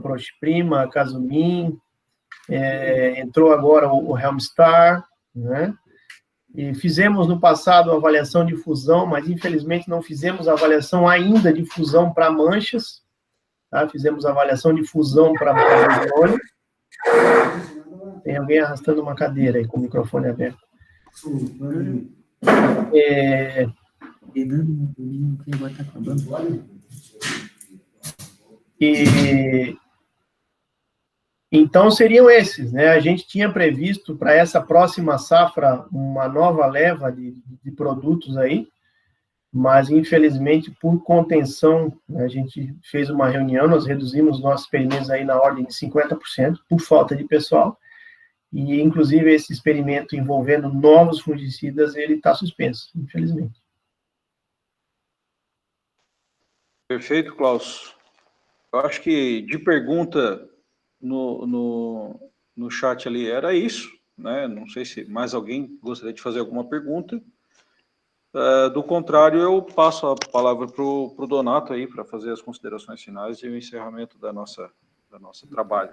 Proche Prima, Casumin, entrou agora o Helmstar, né? E fizemos no passado a avaliação de fusão, mas infelizmente não fizemos a avaliação ainda de fusão para manchas, tá? Fizemos a avaliação de fusão para ozônio. Tem alguém arrastando uma cadeira aí com o microfone aberto. Então, seriam esses, né? A gente tinha previsto para essa próxima safra uma nova leva de produtos aí, mas, infelizmente, por contenção, a gente fez uma reunião, nós reduzimos nossos experimentos aí na ordem de 50%, por falta de pessoal, e, inclusive, esse experimento envolvendo novos fungicidas, ele está suspenso, infelizmente. Perfeito, Klaus. Eu acho que de pergunta no chat ali era isso, né? Não sei se mais alguém gostaria de fazer alguma pergunta. Do contrário, eu passo a palavra para o Donato aí para fazer as considerações finais e o encerramento da nosso trabalho.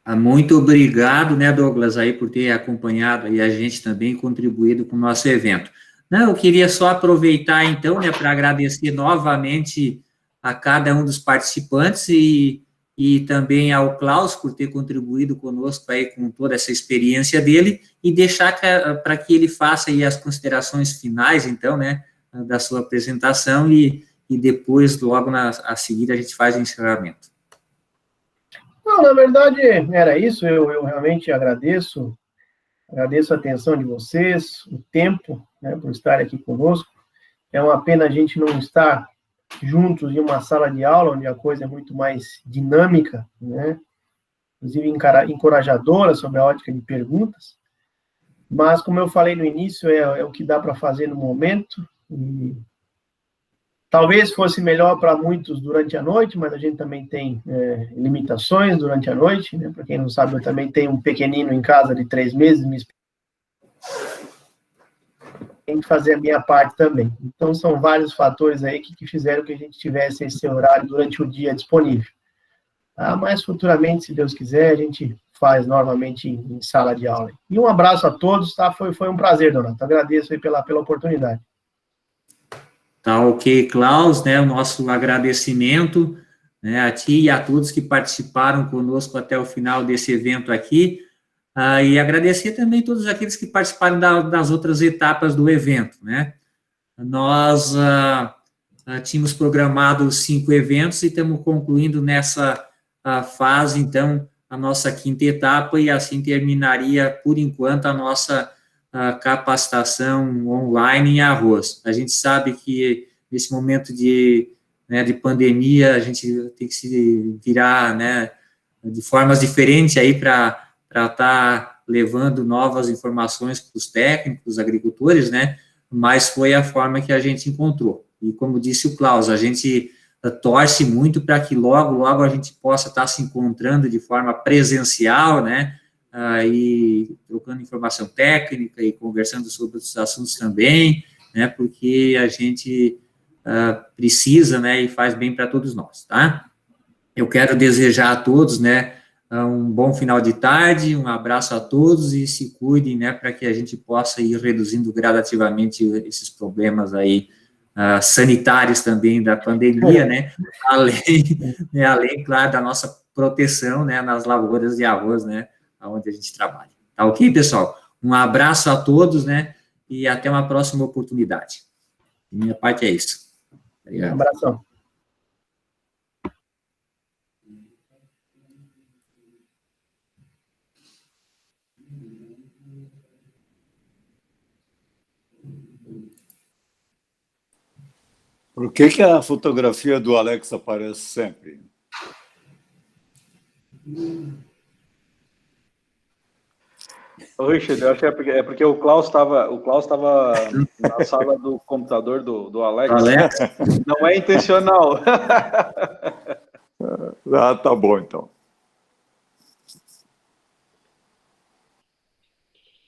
Muito obrigado, né, Douglas, aí por ter acompanhado e a gente também contribuído com o nosso evento. Eu queria só aproveitar, então, né, para agradecer novamente a cada um dos participantes e também ao Klaus por ter contribuído conosco aí com toda essa experiência dele e deixar para que ele faça aí as considerações finais, então, né, da sua apresentação e depois, logo a seguir, a gente faz o encerramento. Não, na verdade, era isso, eu realmente agradeço a atenção de vocês, o tempo, né, por estar aqui conosco. É uma pena a gente não estar juntos em uma sala de aula, onde a coisa é muito mais dinâmica, né, inclusive encorajadora sobre a ótica de perguntas, mas, como eu falei no início, é o que dá para fazer no momento, e talvez fosse melhor para muitos durante a noite, mas a gente também tem limitações durante a noite, né? Para quem não sabe, eu também tenho um pequenino em casa de 3 meses, tem que fazer a minha parte também. Então, são vários fatores aí que fizeram que a gente tivesse esse horário durante o dia disponível. Mas futuramente, se Deus quiser, a gente faz novamente em sala de aula. E um abraço a todos, tá? Foi um prazer, Donato. Agradeço aí pela oportunidade. Tá ok, Klaus, né, o nosso agradecimento, né, a ti e a todos que participaram conosco até o final desse evento aqui, e agradecer também todos aqueles que participaram das outras etapas do evento, né. Nós tínhamos programado 5 eventos e estamos concluindo nessa fase, então, a nossa 5ª etapa, e assim terminaria, por enquanto, a nossa capacitação online em arroz. A gente sabe que nesse momento de pandemia, a gente tem que se virar, né, de formas diferentes aí para estar levando novas informações para os técnicos, agricultores, né, mas foi a forma que a gente encontrou. E como disse o Klaus, a gente torce muito para que logo a gente possa estar se encontrando de forma presencial, né, e trocando informação técnica e conversando sobre outros assuntos também, né, porque a gente precisa, né, e faz bem para todos nós, tá? Eu quero desejar a todos, né, um bom final de tarde, um abraço a todos e se cuidem, né, para que a gente possa ir reduzindo gradativamente esses problemas aí sanitários também da pandemia, né, além, claro, da nossa proteção, né, nas lavouras de arroz, né, onde a gente trabalha. Tá ok, pessoal? Um abraço a todos, né, e até uma próxima oportunidade. Da minha parte é isso. Obrigado. Um abração. Por que a fotografia do Alex aparece sempre? Ô, Richard, eu acho que é porque o Klaus estava na sala do computador do Alex. Alex? Não é intencional. Tá bom, então.